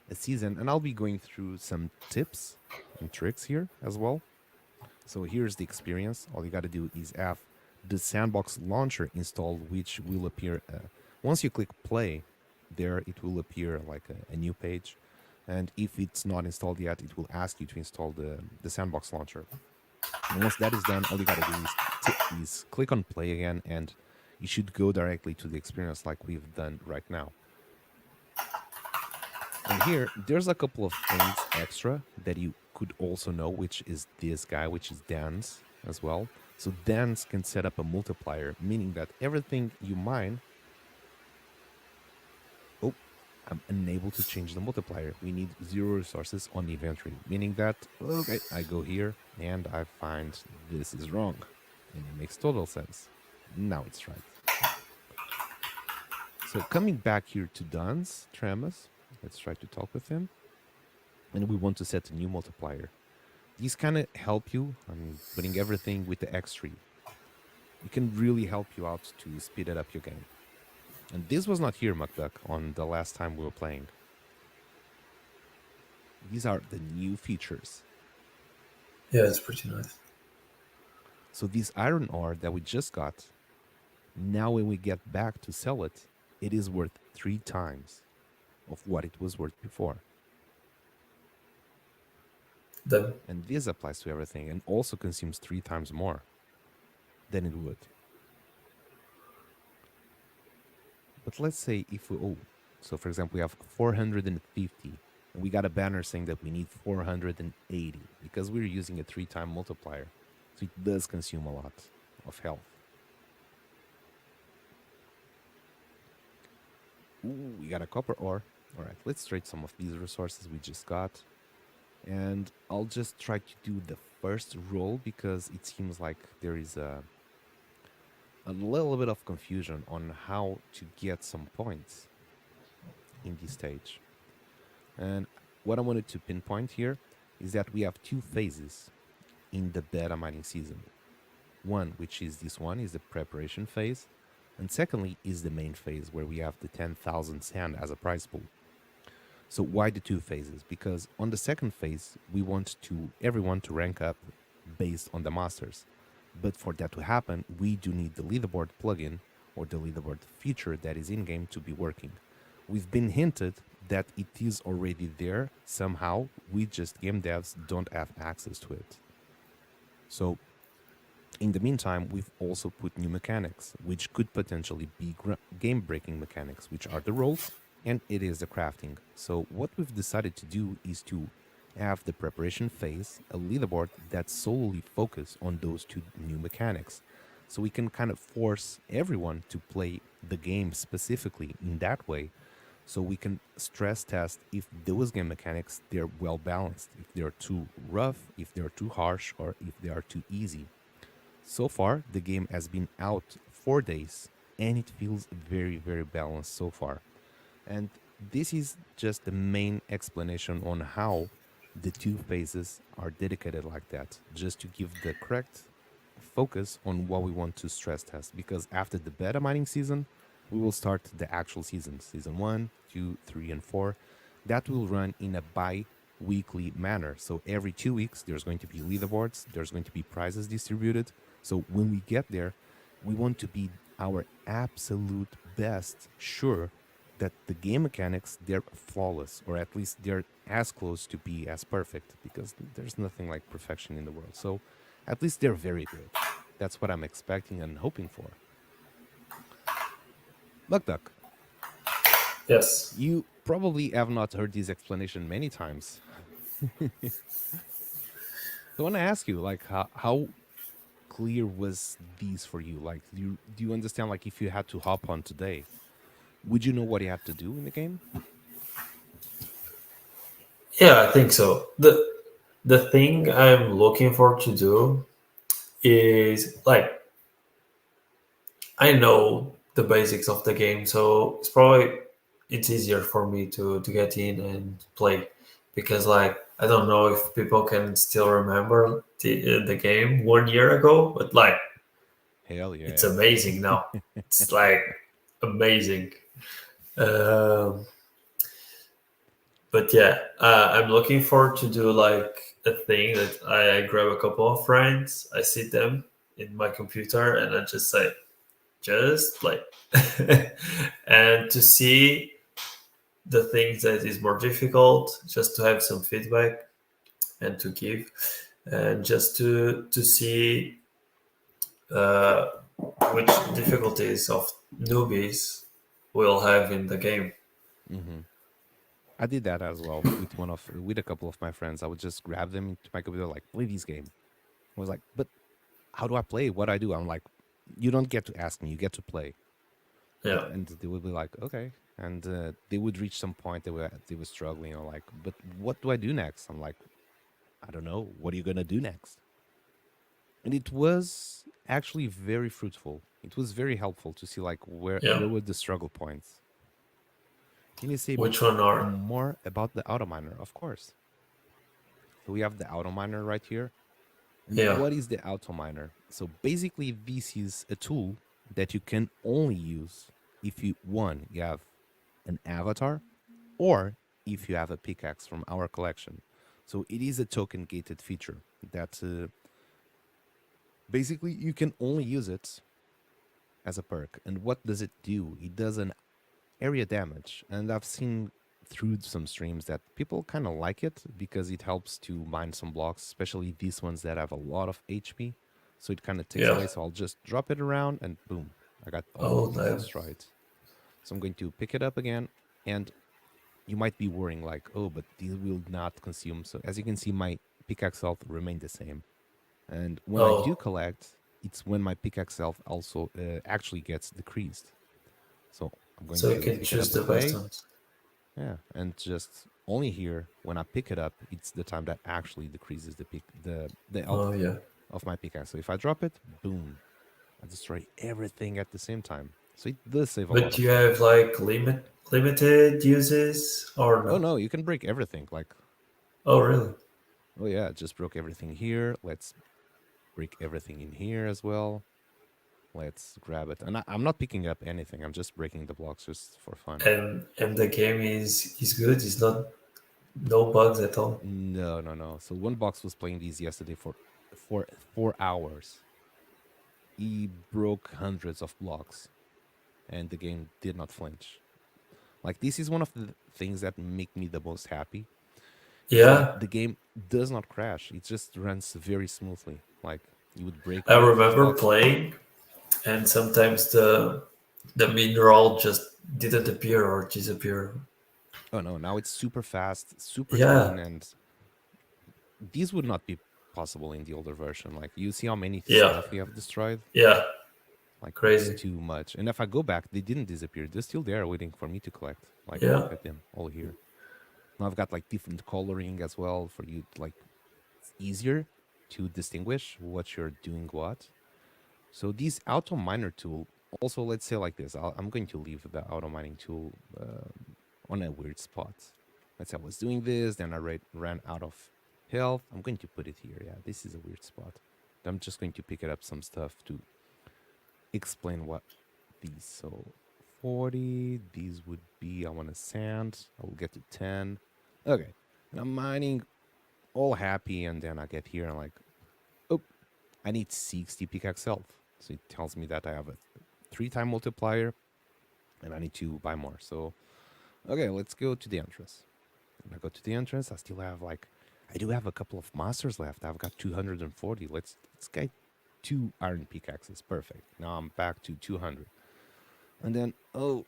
[SPEAKER 3] a season, and I'll be going through some tips and tricks here as well. So here's the experience. All you got to do is have the Sandbox launcher installed, which will appear once you click play there, it will appear like a new page. And if it's not installed yet, it will ask you to install the Sandbox launcher. And once that is done, all you got to do is click on play again, and you should go directly to the experience like we've done right now. And here, there's a couple of things extra that you could also know, which is this guy, which is Dance as well. So Dance can set up a multiplier, meaning that everything you mine... Oh, I'm unable to change the multiplier. We need 0 resources on the inventory, meaning that, okay, I go here and I find this is wrong. And it makes total sense. Now it's right. So coming back here to Dan's Tramus, let's try to talk with him. And we want to set a new multiplier. These kind of help you on putting everything with the X3. It can really help you out to speed it up your game. And this was not here, McDuck, on the last time we were playing. These are the new features.
[SPEAKER 4] Yeah, it's pretty nice.
[SPEAKER 3] So this iron ore that we just got, now when we get back to sell it, it is worth 3 times of what it was worth before. And this applies to everything and also consumes 3 times more than it would. But let's say if we, so for example, we have 450 and we got a banner saying that we need 480 because we're using a 3-time multiplier. So it does consume a lot of health. Ooh, we got a copper ore. All right, let's trade some of these resources we just got. And I'll just try to do the first roll because it seems like there is a little bit of confusion on how to get some points in this stage. And what I wanted to pinpoint here is that we have two phases in the beta mining season. One, which is this one, is the preparation phase. And secondly, is the main phase where we have the 10,000 sand as a prize pool. So why the two phases? Because on the second phase, we want everyone to rank up based on the masters. But for that to happen, we do need the leaderboard plugin or the leaderboard feature that is in-game to be working. We've been hinted that it is already there somehow. We just game devs don't have access to it. So in the meantime, we've also put new mechanics, which could potentially be game-breaking mechanics, which are the rolls, and it is the crafting. So what we've decided to do is to have the preparation phase, a leaderboard that's solely focused on those two new mechanics. So we can kind of force everyone to play the game specifically in that way. So we can stress test if those game mechanics, they're well balanced, if they're too rough, if they're too harsh, or if they are too easy. So far, the game has been out 4 days, and it feels very, very balanced so far. And this is just the main explanation on how the two phases are dedicated like that, just to give the correct focus on what we want to stress test. Because after the beta mining season, we will start the actual season, season 1, 2, 3, and 4. That will run in a bi-weekly manner. So every 2 weeks, there's going to be leaderboards, there's going to be prizes distributed. So when we get there, we want to be our absolute best sure that the game mechanics, they're flawless, or at least they're as close to be as perfect, because there's nothing like perfection in the world. So at least they're very good. That's what I'm expecting and hoping for. Luck Duck.
[SPEAKER 4] Yes.
[SPEAKER 3] You probably have not heard this explanation many times. So I want to ask you, like, how clear was these for you? Like, do you understand, like, if you had to hop on today, would you know what you have to do in the game?
[SPEAKER 4] Yeah, I think so. The thing I'm looking for to do is like I know the basics of the game, so it's easier for me to get in and play because like I don't know if people can still remember the game 1 year ago, but like
[SPEAKER 3] Hell
[SPEAKER 4] it's
[SPEAKER 3] yeah.
[SPEAKER 4] amazing now. It's like amazing. Um, but yeah, I'm looking forward to do like a thing that I grab a couple of friends, I sit them in my computer, and I just say, just play, and to see the things that is more difficult, just to have some feedback and to give, and just to see uh, which difficulties of newbies will have in the game.
[SPEAKER 3] Mm-hmm. I did that as well with a couple of my friends. I would just grab them into my computer, like, play this game. I was like, but how do I play? What do I do? I'm like, you don't get to ask me, you get to play.
[SPEAKER 4] Yeah.
[SPEAKER 3] And they would be like, okay. And they would reach some point they were struggling, or like, but what do I do next? I'm like, I don't know. What are you gonna do next? And it was actually very fruitful. It was very helpful to see like where
[SPEAKER 4] Yeah.
[SPEAKER 3] were the struggle points. Can you say
[SPEAKER 4] Which one are?
[SPEAKER 3] more about the auto miner? Of course. So we have the auto miner right here. And
[SPEAKER 4] Yeah.
[SPEAKER 3] what is the auto miner? So basically, this is a tool that you can only use if you have an avatar, or if you have a pickaxe from our collection. So it is a token gated feature that basically you can only use it as a perk. And what does it do? It does an area damage. And I've seen through some streams that people kind of like it because it helps to mine some blocks, especially these ones that have a lot of HP. So it kind of takes away. So I'll just drop it around and boom, I got all of these
[SPEAKER 4] damn.
[SPEAKER 3] destroyed. So I'm going to pick it up again, and you might be worrying like, oh, but these will not consume. So as you can see, my pickaxe health remained the same. And when I do collect, it's when my pickaxe health also actually gets decreased. So I'm going
[SPEAKER 4] So you
[SPEAKER 3] to
[SPEAKER 4] can
[SPEAKER 3] pick it up
[SPEAKER 4] choose the best
[SPEAKER 3] away.
[SPEAKER 4] ones.
[SPEAKER 3] Yeah, and just only here when I pick it up, it's the time that actually decreases the health
[SPEAKER 4] Oh yeah.
[SPEAKER 3] of my pickaxe. So if I drop it, boom, I destroy everything at the same time. So it does save a lot
[SPEAKER 4] But
[SPEAKER 3] of
[SPEAKER 4] you
[SPEAKER 3] time.
[SPEAKER 4] have like limited uses or
[SPEAKER 3] Oh
[SPEAKER 4] no?
[SPEAKER 3] no, you can break everything. Like,
[SPEAKER 4] Oh really?
[SPEAKER 3] oh yeah, just broke everything here. Let's break everything in here as well. Let's grab it. And I'm not picking up anything. I'm just breaking the blocks just for fun.
[SPEAKER 4] And the game is good. It's not no bugs at all.
[SPEAKER 3] No, no, no. So one box was playing these yesterday for 4 hours. He broke hundreds of blocks, and the game did not flinch. Like, this is one of the things that make me the most happy, is that
[SPEAKER 4] Yeah,
[SPEAKER 3] the game does not crash. It just runs very smoothly. Like, you would break
[SPEAKER 4] I
[SPEAKER 3] one of these
[SPEAKER 4] remember
[SPEAKER 3] blocks.
[SPEAKER 4] playing, and sometimes the mineral just didn't appear or disappear.
[SPEAKER 3] Oh no, now it's super fast, super
[SPEAKER 4] Yeah,
[SPEAKER 3] clean, and these would not be possible in the older version. Like, you see how many
[SPEAKER 4] yeah,
[SPEAKER 3] stuff we have destroyed?
[SPEAKER 4] yeah,
[SPEAKER 3] Like, it's
[SPEAKER 4] crazy.
[SPEAKER 3] too much. And if I go back, they didn't disappear. They're still there waiting for me to collect. Like,
[SPEAKER 4] Yeah,
[SPEAKER 3] look at them all here. Now I've got like different coloring as well for you to, like, it's easier to distinguish what you're doing what. So this auto miner tool, also, let's say like this, I'm going to leave the auto mining tool on a weird spot. Let's say I was doing this, then I ran out of health. I'm going to put it here. Yeah, this is a weird spot. I'm just going to pick it up some stuff to explain what these. So 40, these would be, I want to sand. I will get to 10. Okay. And I'm mining all happy, and then I get here and I'm like, oh, I need 60 pickaxe health. So it tells me that I have a 3-time multiplier and I need to buy more. So, okay, let's go to the entrance. When I go to the entrance, I still have like, I do have a couple of masters left. I've got 240. Let's get 2 iron pickaxes. Perfect. Now I'm back to 200. And then, oh,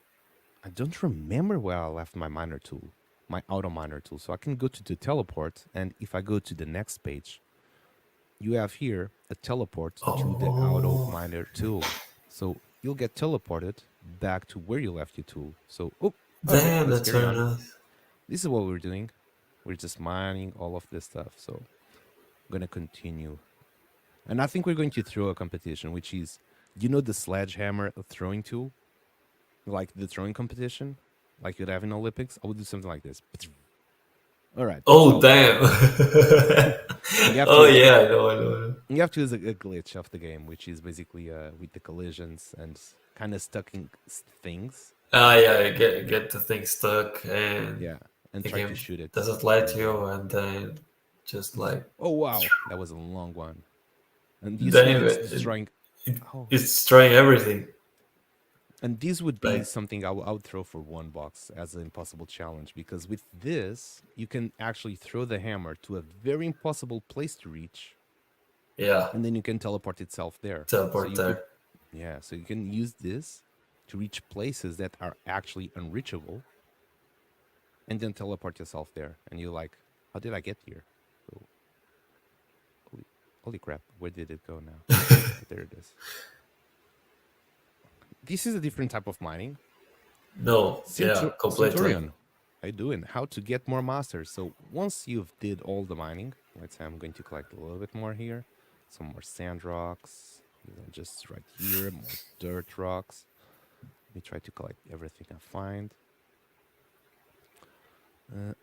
[SPEAKER 3] I don't remember where I left my miner tool, my auto miner tool. So I can go to the teleport, and if I go to the next page, you have here a teleport to the auto
[SPEAKER 4] Oh,
[SPEAKER 3] miner tool. So you'll get teleported back to where you left your tool. So, oh, okay,
[SPEAKER 4] damn,
[SPEAKER 3] let's
[SPEAKER 4] that's
[SPEAKER 3] carry
[SPEAKER 4] very
[SPEAKER 3] on.
[SPEAKER 4] nice.
[SPEAKER 3] This is what we're doing. We're just mining all of this stuff. So I'm going to continue. And I think we're going to throw a competition, which is, you know, the sledgehammer throwing tool? Like the throwing competition? Like you'd have in Olympics? I would do something like this. All right, that's
[SPEAKER 4] Oh
[SPEAKER 3] how we're
[SPEAKER 4] damn.
[SPEAKER 3] doing. And you have
[SPEAKER 4] Oh
[SPEAKER 3] to
[SPEAKER 4] yeah, I know.
[SPEAKER 3] you have to use a glitch of the game, which is basically with the collisions and kind of stuck in things.
[SPEAKER 4] Ah yeah, you get the thing stuck and
[SPEAKER 3] Yeah, and
[SPEAKER 4] the
[SPEAKER 3] try to
[SPEAKER 4] game
[SPEAKER 3] shoot it
[SPEAKER 4] doesn't
[SPEAKER 3] in
[SPEAKER 4] let
[SPEAKER 3] the air.
[SPEAKER 4] you, and then just like
[SPEAKER 3] Oh wow, that was a long one. And you see,
[SPEAKER 4] damn
[SPEAKER 3] it's
[SPEAKER 4] it,
[SPEAKER 3] destroying.
[SPEAKER 4] it
[SPEAKER 3] Oh,
[SPEAKER 4] it's destroying everything.
[SPEAKER 3] and this would be
[SPEAKER 4] Like
[SPEAKER 3] something I would throw for one box as an impossible challenge, because with this you can actually throw the hammer to a very impossible place to reach,
[SPEAKER 4] yeah,
[SPEAKER 3] and then you can teleport itself there. So
[SPEAKER 4] teleport
[SPEAKER 3] you could,
[SPEAKER 4] there.
[SPEAKER 3] yeah, so you can use this to reach places that are actually unreachable, and then teleport yourself there. And you're like, how did I get here? So, holy crap, where did it go now? Oh, there it is. This is a different type of mining.
[SPEAKER 4] No, yeah, completely.
[SPEAKER 3] Centurion, how you doing? How to get more masters. So once you've did all the mining, let's say I'm going to collect a little bit more here. Some more sand rocks. Just right here, more dirt rocks. Let me try to collect everything I find.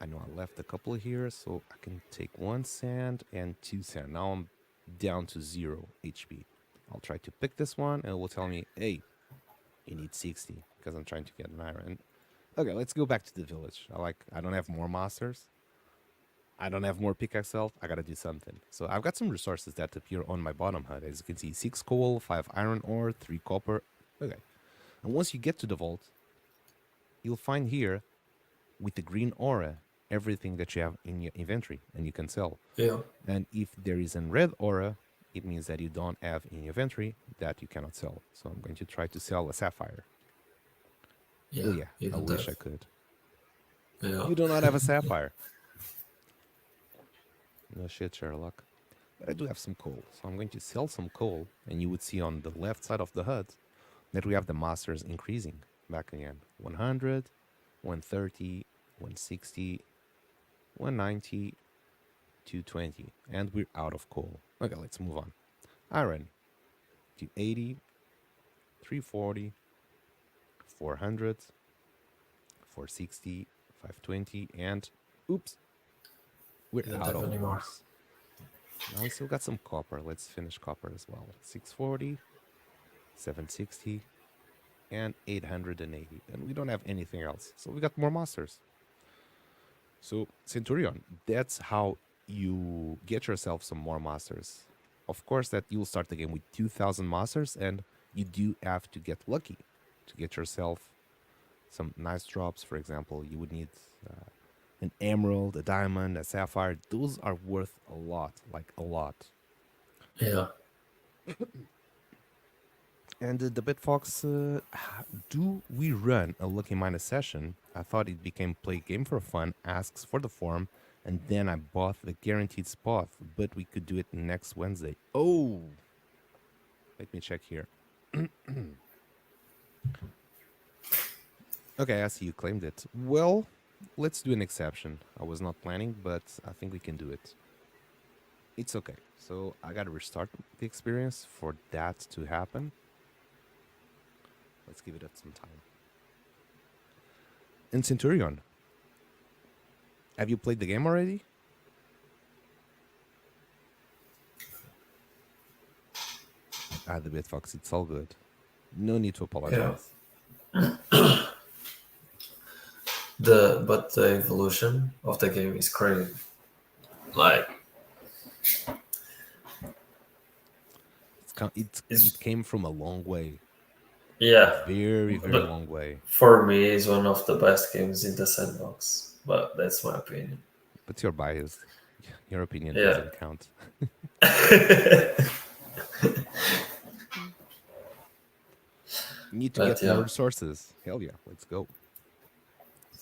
[SPEAKER 3] I know I left a couple here, so I can take 1 sand and 2 sand. Now I'm down to 0 HP. I'll try to pick this one, and it will tell me, hey, you need 60, because I'm trying to get an iron. Okay, let's go back to the village. I don't have more masters. I don't have more pickaxe health. I gotta do something. So I've got some resources that appear on my bottom HUD. As you can see, 6 coal, 5 iron ore, 3 copper. Okay. And once you get to the vault, you'll find here, with the green aura, everything that you have in your inventory, and you can sell.
[SPEAKER 4] Yeah,
[SPEAKER 3] And if there is a red aura, it means that you don't have in your inventory that you cannot sell. So I'm going to try to sell a sapphire. Oh
[SPEAKER 4] yeah,
[SPEAKER 3] yeah, I
[SPEAKER 4] even
[SPEAKER 3] wish
[SPEAKER 4] that.
[SPEAKER 3] I could.
[SPEAKER 4] Yeah,
[SPEAKER 3] You do not have a sapphire. No shit, Sherlock. But I do have some coal, so I'm going to sell some coal, and you would see on the left side of the HUD that we have the masters increasing. Back again. 100, 130, 160, 190, 220. And we're out of coal. Okay, let's move on. Iron. 280, 340, 400, 460, 520, and oops, we're
[SPEAKER 4] We don't
[SPEAKER 3] out
[SPEAKER 4] have
[SPEAKER 3] of
[SPEAKER 4] any more.
[SPEAKER 3] ores. Now we still got some copper. Let's finish copper as well. 640, 760, and 880. And we don't have anything else. So we got more masters. So Centurion, that's how you get yourself some more masters. Of course that you'll start the game with 2,000 masters, and you do have to get lucky to get yourself some nice drops. For example, you would need an emerald, a diamond, a sapphire. Those are worth a lot, like a lot.
[SPEAKER 4] Yeah.
[SPEAKER 3] And the Bitfox, do we run a Lucky Minus session? I thought it became play game for fun, asks for the form, and then I bought the guaranteed spot, but we could do it next Wednesday. Oh! Let me check here. Okay, I see you claimed it. Well, let's do an exception. I was not planning, but I think we can do it. It's okay. So I gotta restart the experience for that to happen. Let's give it some time. And Centurion, have you played the game already? The Bitfox, it's all good. No need to apologize.
[SPEAKER 4] But the evolution of the game is crazy. Like
[SPEAKER 3] It came from a long way.
[SPEAKER 4] Yeah.
[SPEAKER 3] Very, very long way.
[SPEAKER 4] For me, it's one of the best games in the Sandbox. But that's my opinion.
[SPEAKER 3] But you're biased. Your opinion doesn't count. Need to get more resources. Hell yeah, let's go.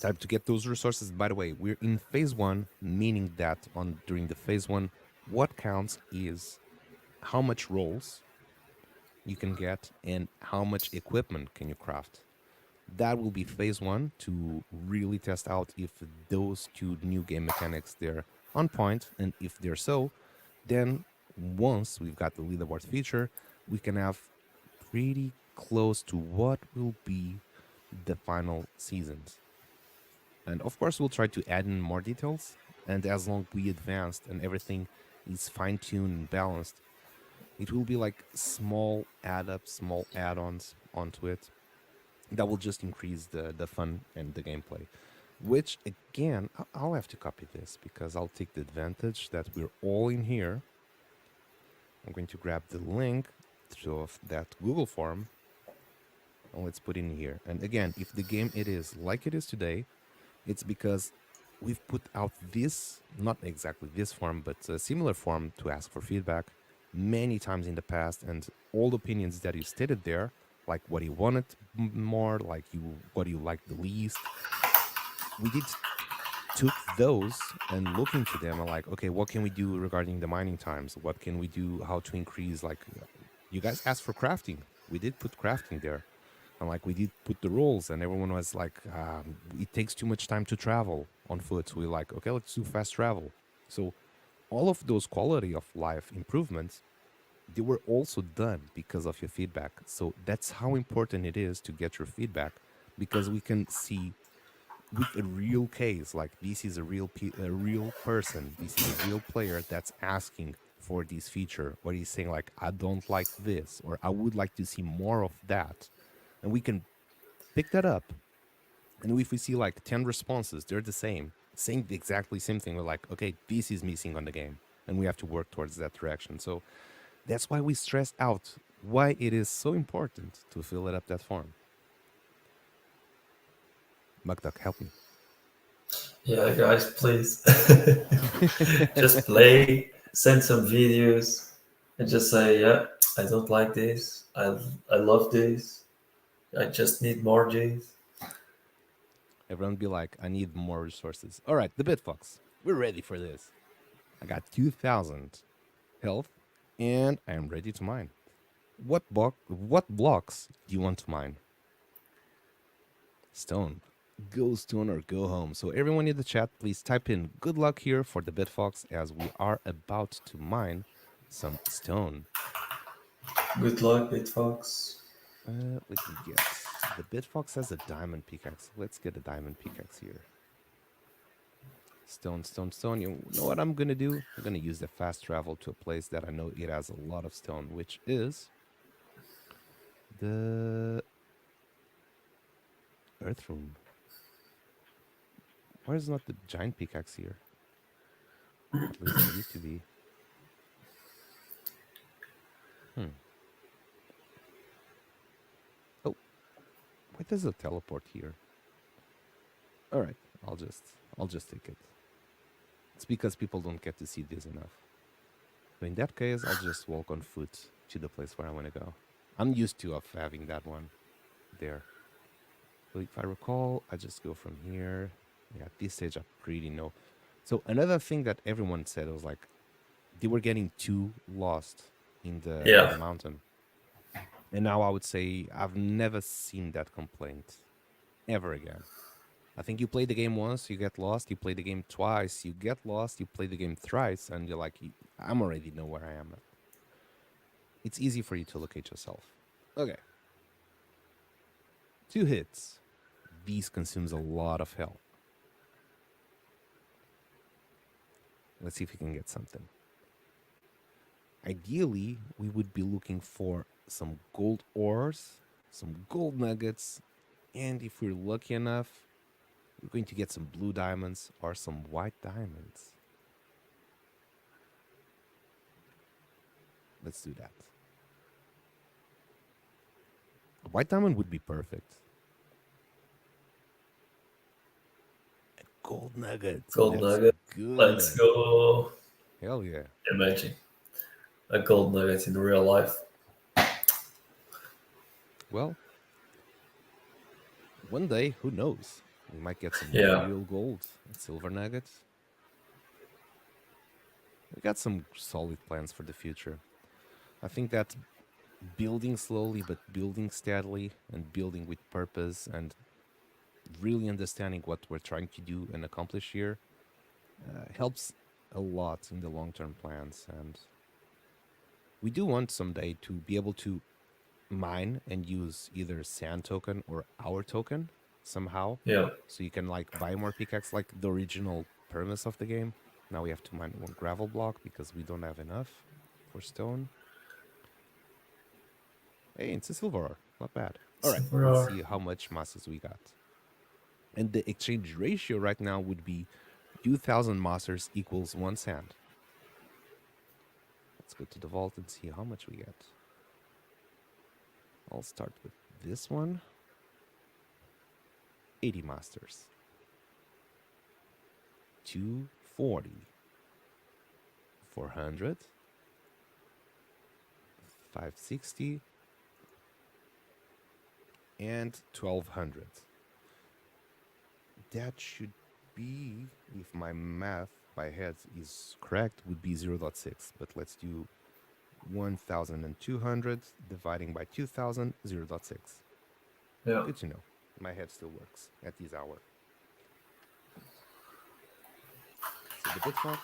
[SPEAKER 3] Time to get those resources. By the way, we're in phase 1, meaning that during the phase 1, what counts is how much rolls you can get and how much equipment can you craft. That will be phase 1 to really test out if those two new game mechanics, they're on point, and if they're so, then once we've got the leaderboard feature, we can have pretty close to what will be the final seasons. And of course, we'll try to add in more details, and as long as we advanced and everything is fine-tuned and balanced, it will be like small add-ups, small add-ons onto it that will just increase the fun and the gameplay. Which, again, I'll have to copy this because I'll take the advantage that we're all in here. I'm going to grab the link of that Google form, and let's put in here. And again, if the game it is like it is today, it's because we've put out this, not exactly this form, but a similar form to ask for feedback many times in the past, and all the opinions that you stated there, like what you wanted more, like what you liked the least, we took those and look into them and like, okay, what can we do regarding the mining times? What can we do? How to increase, like, you guys asked for crafting. We did put crafting there. And like, we did put the rules, and everyone was like, it takes too much time to travel on foot. So we're like, okay, let's do fast travel. So all of those quality of life improvements, they were also done because of your feedback. So that's how important it is to get your feedback, because we can see with a real case, like this is a real person, this is a real player that's asking for this feature, or he's saying like, I don't like this, or I would like to see more of that. And we can pick that up. And if we see like 10 responses, they're the same, saying the exactly same thing, we're like, okay, this is missing on the game, and we have to work towards that direction. So that's why we stress out why it is so important to fill it up that form. Mugduck, help me.
[SPEAKER 4] Yeah, guys, please. Just play, send some videos, and just say, yeah, I don't like this. I love this. I just need more G's.
[SPEAKER 3] Everyone be like, I need more resources. All right, the Bitfox. We're ready for this. I got 2,000 health, and I am ready to mine. What blocks do you want to mine? Stone. Go stone or go home. So everyone in the chat, please type in good luck here for the Bitfox as we are about to mine some stone.
[SPEAKER 4] Good luck, Bitfox.
[SPEAKER 3] Let me get the Bitfox has a diamond pickaxe. Let's get a diamond pickaxe here. Stone, stone, stone. You know what I'm gonna do? I'm gonna use the fast travel to a place that I know it has a lot of stone, which is the Earth Room. Why is not the giant pickaxe here? At least it used to be. Oh, why does it teleport here? All right, I'll just take it. It's because people don't get to see this enough. So in that case, I'll just walk on foot to the place where I want to go. I'm used to of having that one there. So if I recall, I just go from here. Yeah, at this stage, I pretty know. So another thing that everyone said was like, they were getting too lost in the mountain. And now I would say I've never seen that complaint ever again. I think you play the game once, you get lost. You play the game twice, you get lost. You play the game thrice, and you're like, I'm already know where I am at. It's easy for you to locate yourself. Okay. 2 hits. These consumes a lot of health. Let's see if we can get something. Ideally, we would be looking for some gold ores, some gold nuggets, and if we're lucky enough, we're going to get some blue diamonds or some white diamonds. Let's do that. A white diamond would be perfect. And gold nuggets.
[SPEAKER 4] Gold nugget.
[SPEAKER 3] Good.
[SPEAKER 4] Let's go.
[SPEAKER 3] Hell yeah.
[SPEAKER 4] Imagine a gold nugget in real life.
[SPEAKER 3] Well, one day, who knows? We might get some real gold and silver nuggets. We got some solid plans for the future. I think that building slowly but building steadily and building with purpose and really understanding what we're trying to do and accomplish here helps a lot in the long-term plans. And we do want someday to be able to mine and use either sand token or our token somehow.
[SPEAKER 4] Yeah.
[SPEAKER 3] So you can like buy more pickaxe like the original premise of the game. Now we have to mine 1 gravel block because we don't have enough for stone. Hey, it's a silver ore. Not bad. All right, let's see how much masses we got. And the exchange ratio right now would be 2,000 masters equals 1 sand. Let's go to the vault and see how much we get. I'll start with this one. 80 masters. 240. 400. 560. And 1,200. That should be, if my math by head is correct, would be 0.6. But let's do 1,200 dividing by 2,000, 0.6.
[SPEAKER 4] Yeah.
[SPEAKER 3] Good to know. My head still works at this hour. So the Bitfox.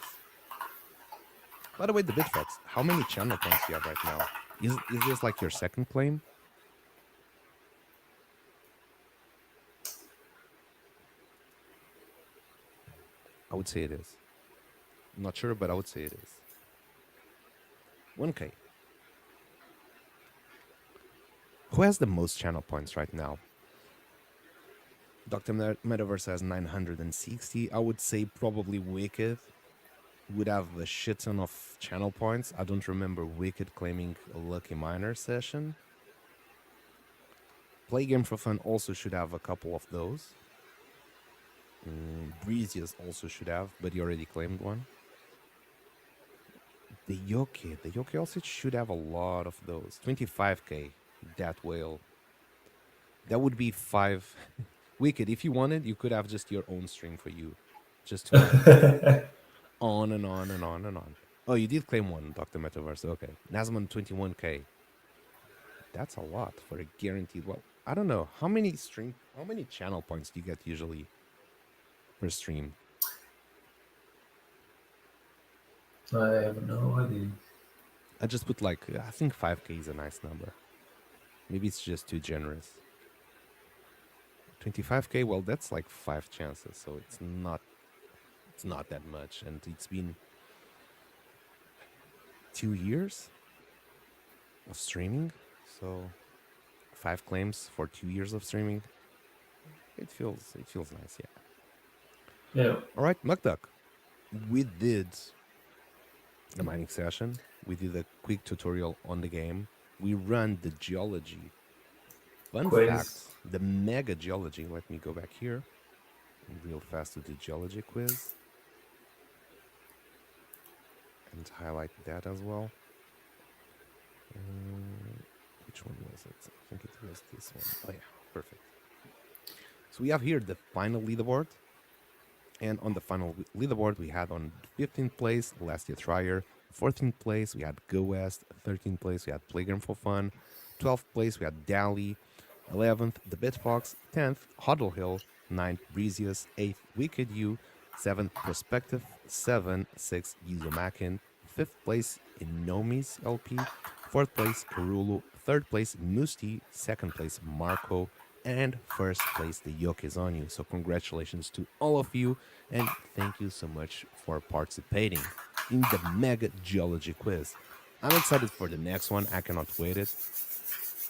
[SPEAKER 3] By the way, the Bitfox, how many channel points do you have right now? Is this like your second claim? I would say it is. I'm not sure, but I would say it is. 1K. Who has the most channel points right now? Dr. Metaverse has 960. I would say probably Wicked would have a shit ton of channel points. I don't remember Wicked claiming a Lucky Miner session. Play Game for Fun also should have a couple of those. Breezius also should have, but he already claimed one. The Yoke also should have a lot of those. 25k, that whale. That would be 5. Wicked, if you wanted, you could have just your own stream for you. Just to on and on and on and on. Oh, you did claim one, Dr. Metaverse. Okay. Nazman, 21k. That's a lot for a guaranteed. Well, I don't know how many channel points do you get usually per stream?
[SPEAKER 4] I have no idea.
[SPEAKER 3] I just put like I think 5K is a nice number. Maybe it's just too generous. 25K, well, that's like 5 chances, so it's not that much, and it's been 2 years of streaming, so 5 claims for 2 years of streaming. It feels nice, yeah.
[SPEAKER 4] Yeah.
[SPEAKER 3] All right, Mukduk, we did a mining session. We did a quick tutorial on the game. We run the geology. Fun fact,
[SPEAKER 4] Quiz.
[SPEAKER 3] the mega geology. Let me go back here real fast to the geology quiz and highlight that as well. Which one was it? I think it was this one. Oh yeah, perfect. So we have here the final leaderboard. And on the final leaderboard, we had on 15th place, Last Year Trier. 14th place, we had Go West. 13th place, we had Playground for Fun. 12th place, we had Dally. 11th, The Bitfox. 10th, Huddle Hill. 9th, Breezius. 8th, Wicked You. 7th, Perspective. 7, 6, Yuzumakin. 5th place, Inomi's LP. 4th place, Karulu. 3rd place, Musti. 2nd place, Marco. And 1st place, the yoke is on you. So congratulations to all of you, and thank you so much for participating in the Mega Geology Quiz. I'm excited for the next one. I cannot wait it.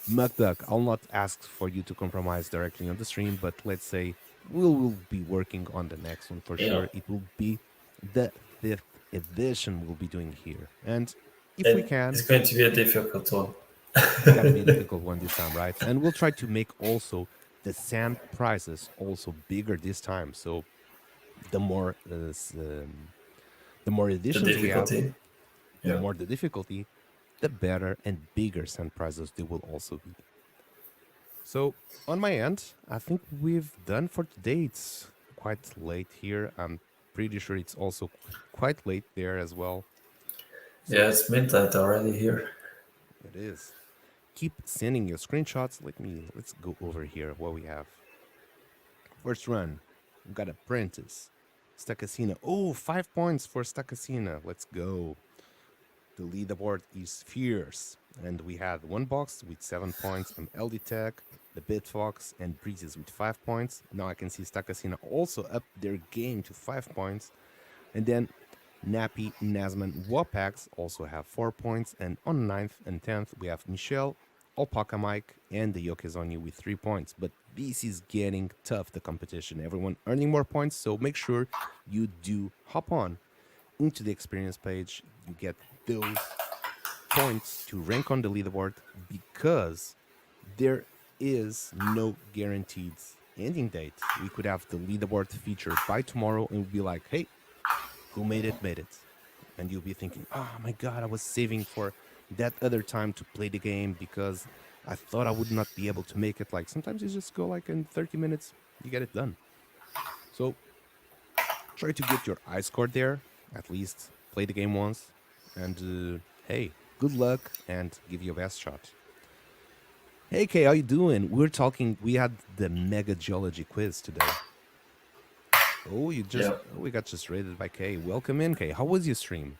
[SPEAKER 3] Mukduk, I'll not ask for you to compromise directly on the stream, but let's say we will be working on the next one for sure. It will be the 5th edition we'll be doing here. And if we can,
[SPEAKER 4] It's going to be a difficult one.
[SPEAKER 3] it's gonna be a difficult one this time, right? And we'll try to make also the sand prizes also bigger this time. So the more the more
[SPEAKER 4] The
[SPEAKER 3] editions we have,
[SPEAKER 4] difficulty.
[SPEAKER 3] the
[SPEAKER 4] Yeah.
[SPEAKER 3] more the difficulty, the better and bigger sand prizes they will also be. So on my end, I think we've done for today. It's quite late here. I'm pretty sure it's also quite late there as well. So
[SPEAKER 4] Yeah, it's midnight already here.
[SPEAKER 3] it is. Keep sending your screenshots. Let's go over here what we have. First run, we got Apprentice, Stakasina. Oh, 5 points for Stakasina. Let's go. The leaderboard is fierce. And we had one box with 7 points from LD Tech, the Bitfox, and Breezes with 5 points. Now I can see Stakasina also up their game to 5 points. And then Nappy, Nasman, Wapax also have 4 points. And on 9th and 10th, we have Michelle, Alpaca Mike, and the Yokezoni with 3 points. But this is getting tough, the competition. Everyone earning more points, so make sure you do hop on into the experience page. You get those points to rank on the leaderboard because there is no guaranteed ending date. We could have the leaderboard featured by tomorrow and we'll be like, hey, who made it, made it. And you'll be thinking, oh my God, I was saving for that other time to play the game because I thought I would not be able to make it. Like sometimes you just go like in 30 minutes, you get it done. So try to get your eye scored there, at least play the game once. And hey, good luck and give your best shot. Hey Kay, how you doing? We had the Mega Geology quiz today. Oh, we got just rated by Kay. Welcome in, Kay. How was your stream?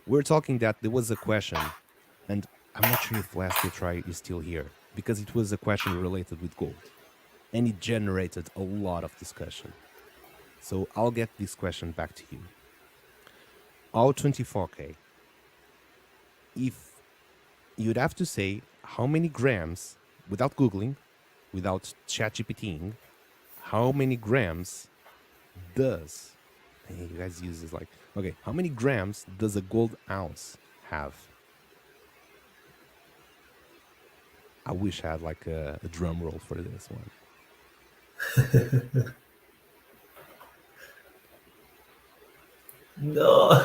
[SPEAKER 3] We're talking that there was a question, and I'm not sure if Last Year Try is still here, because it was a question related with gold, and it generated a lot of discussion. So I'll get this question back to you. Our24K, if you'd have to say how many grams, without Googling, without ChatGPTing, how many grams does, you guys use this like, okay, how many grams does a gold ounce have? I wish I had like a drum roll for this one. No.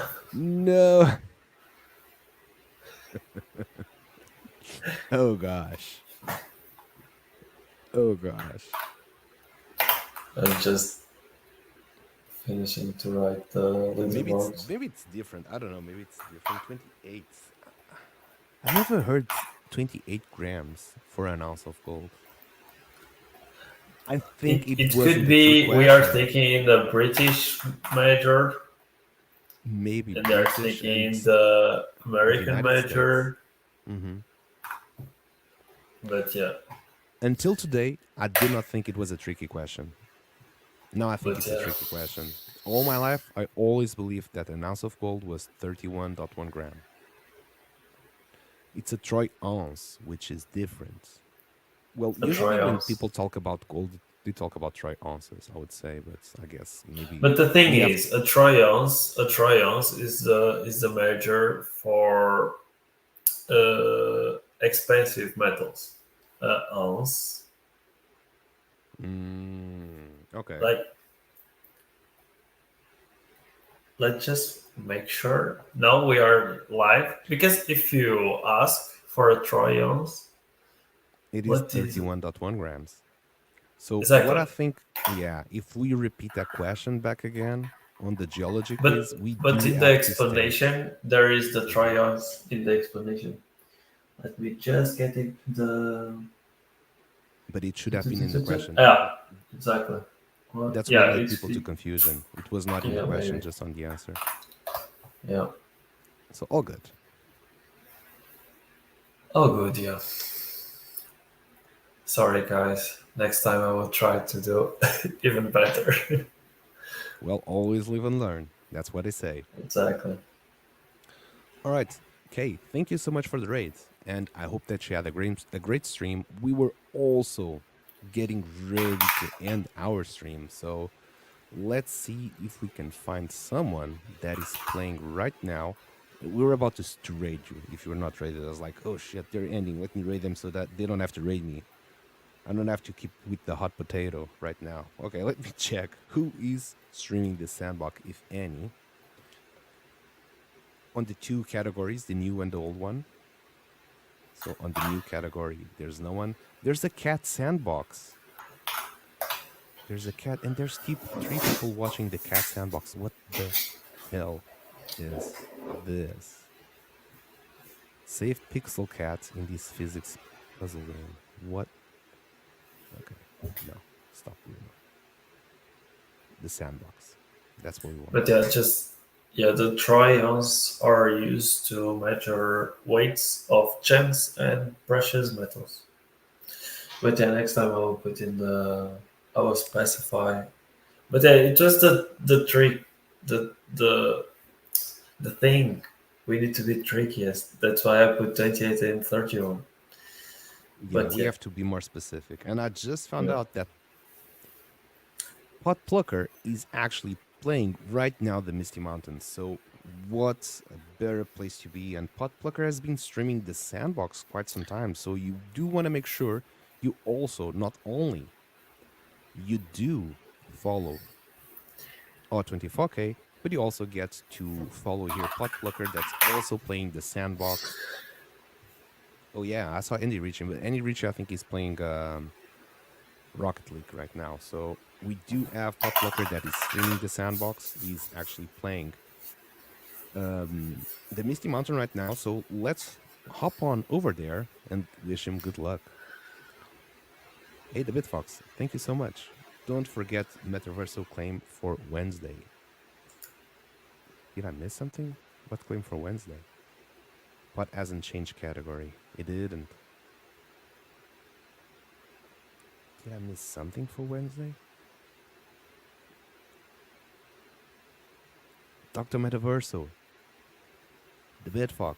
[SPEAKER 3] Oh gosh.
[SPEAKER 4] I'm just finishing to write the leaderboards.
[SPEAKER 3] Maybe it's different. I don't know. Maybe it's different. 28. I never heard 28 grams for an ounce of gold. I think
[SPEAKER 4] It,
[SPEAKER 3] it
[SPEAKER 4] it could
[SPEAKER 3] wasn't a trick
[SPEAKER 4] be we are
[SPEAKER 3] question.
[SPEAKER 4] thinking in the British major,
[SPEAKER 3] Maybe
[SPEAKER 4] and they're
[SPEAKER 3] British and
[SPEAKER 4] thinking the American
[SPEAKER 3] United States.
[SPEAKER 4] major.
[SPEAKER 3] Hmm.
[SPEAKER 4] But yeah,
[SPEAKER 3] Until today, I did not think it was a tricky question. Now I think
[SPEAKER 4] but
[SPEAKER 3] it's a tricky question. All my life, I always believed that an ounce of gold was 31.1 gram. It's a troy ounce, which is different. Well,
[SPEAKER 4] a
[SPEAKER 3] usually
[SPEAKER 4] troy
[SPEAKER 3] when
[SPEAKER 4] ounce.
[SPEAKER 3] people talk about gold, they talk about troy ounces, I would say, but I guess maybe
[SPEAKER 4] But the thing
[SPEAKER 3] we have.
[SPEAKER 4] is, a troy ounce is the measure for expensive metals. Ounce,
[SPEAKER 3] Okay.
[SPEAKER 4] like, let's just make sure. Now we are live because if you ask for a troy ounce,
[SPEAKER 3] It is
[SPEAKER 4] what is it?
[SPEAKER 3] 31.1 grams. So, what
[SPEAKER 4] Exactly?
[SPEAKER 3] I think, yeah, if we repeat that question back again on the geology quiz,
[SPEAKER 4] But
[SPEAKER 3] we
[SPEAKER 4] but
[SPEAKER 3] do
[SPEAKER 4] in the
[SPEAKER 3] have to state.
[SPEAKER 4] explanation, there is the
[SPEAKER 3] Mhm.
[SPEAKER 4] troy ounce in the explanation. Let me just get it. The
[SPEAKER 3] But it should have been in the question.
[SPEAKER 4] yeah, exactly. Well,
[SPEAKER 3] That's what
[SPEAKER 4] yeah,
[SPEAKER 3] led
[SPEAKER 4] it's
[SPEAKER 3] people to confusion. It was not in the
[SPEAKER 4] yeah,
[SPEAKER 3] question,
[SPEAKER 4] maybe.
[SPEAKER 3] just on the answer.
[SPEAKER 4] Yeah.
[SPEAKER 3] So, all good.
[SPEAKER 4] Oh, good. Yeah. Sorry, guys. Next time I will try to do even better.
[SPEAKER 3] Well, always live and learn. That's what I say.
[SPEAKER 4] Exactly.
[SPEAKER 3] All right. Kay, thank you so much for the raid. And I hope that you had a great stream. We were also getting ready to end our stream. So let's see if we can find someone that is playing right now. We were about to raid you. If you're not raided, I was like, oh shit, they're ending. Let me raid them so that they don't have to raid me. I don't have to keep with the hot potato right now. Okay, let me check who is streaming this sandbox, if any. On the two categories, the new and the old one. So on the new category, there's no one. There's a cat sandbox. There's a cat, and there's three people watching the cat sandbox. What the hell is this? Save pixel cats in this physics puzzle game. What? Okay, no, stop doing it. The sandbox. That's what we want.
[SPEAKER 4] But yeah, just yeah, the troy ounce are used to measure weights of gems and precious metals. But yeah, next time I will put in the I will specify. But yeah, it's just the trick, the the thing. We need to be trickiest. That's why I put 28 and 31.
[SPEAKER 3] Yeah,
[SPEAKER 4] But
[SPEAKER 3] we
[SPEAKER 4] yeah,
[SPEAKER 3] have to be more specific. And I just found
[SPEAKER 4] yeah.
[SPEAKER 3] out that Pot Plucker is actually playing right now the Misty Mountains. So what's a better place to be? And Pot Plucker has been streaming the sandbox quite some time. So you do want to make sure you also not only you do follow R24K, but you also get to follow here Pot Plucker that's also playing the sandbox. Oh yeah, I saw Andy reaching, but Andy Reach I think is playing Rocket League right now. So we do have Pot Plucker that is streaming the sandbox. He's actually playing the Misty Mountain right now. So let's hop on over there and wish him good luck. Hey, the Bitfox, thank you so much. Don't forget Metaverso claim for Wednesday. Did I miss something? What claim for Wednesday? What hasn't changed category? It didn't. Did I miss something for Wednesday? Dr. Metaverso. The Bitfox.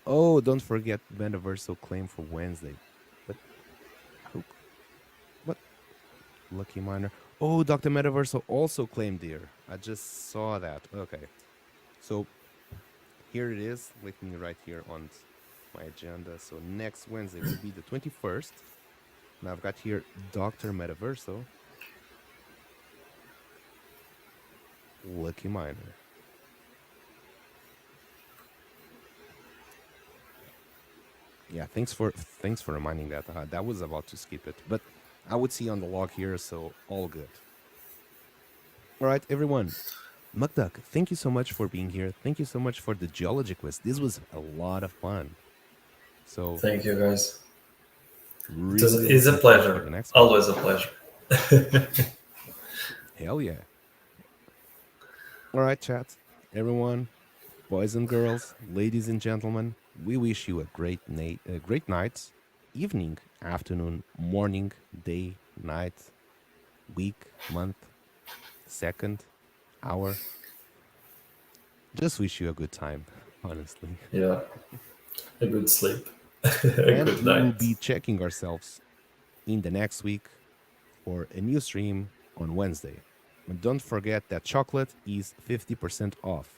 [SPEAKER 3] Oh, don't forget Metaverso claim for Wednesday. But who? What? Lucky Miner. Oh, Dr. Metaverso also claimed there. I just saw that. Okay. So here it is. Let me write here on my agenda. So next Wednesday will be the 21st. Now I've got here Dr. Metaverso. Lucky Miner. Yeah, thanks for reminding that. That was about to skip it, but I would see on the log here, so all good. All right, everyone. Mukdak, thank you so much for being here. Thank you so much for the geology quiz. This was a lot of fun. So
[SPEAKER 4] Thank you, guys.
[SPEAKER 3] really
[SPEAKER 4] It's a
[SPEAKER 3] looking forward for
[SPEAKER 4] pleasure.
[SPEAKER 3] the next one.
[SPEAKER 4] Always a pleasure.
[SPEAKER 3] Hell yeah. All right, chat. Everyone, boys and girls, ladies and gentlemen, we wish you a great night, evening, afternoon, morning, day, night, week, month, second, hour. Just wish you a good time, honestly.
[SPEAKER 4] Yeah. A good sleep. A
[SPEAKER 3] And
[SPEAKER 4] good
[SPEAKER 3] we will
[SPEAKER 4] night.
[SPEAKER 3] be checking ourselves in the next week for a new stream on Wednesday. And don't forget that chocolate is 50% off.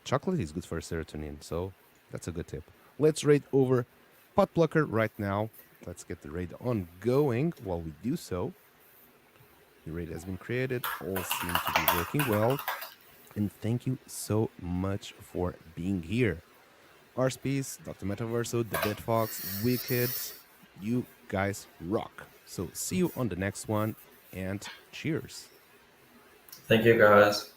[SPEAKER 3] Chocolate is good for serotonin, so that's a good tip. Let's rate over Pot Plucker right now. Let's get the raid ongoing while we do so. The raid has been created, all seem to be working well. And thank you so much for being here. Arspace, Dr. Metaverso, The Dead Fox, Wicked, you guys rock. So see you on the next one, and cheers.
[SPEAKER 4] Thank you, guys.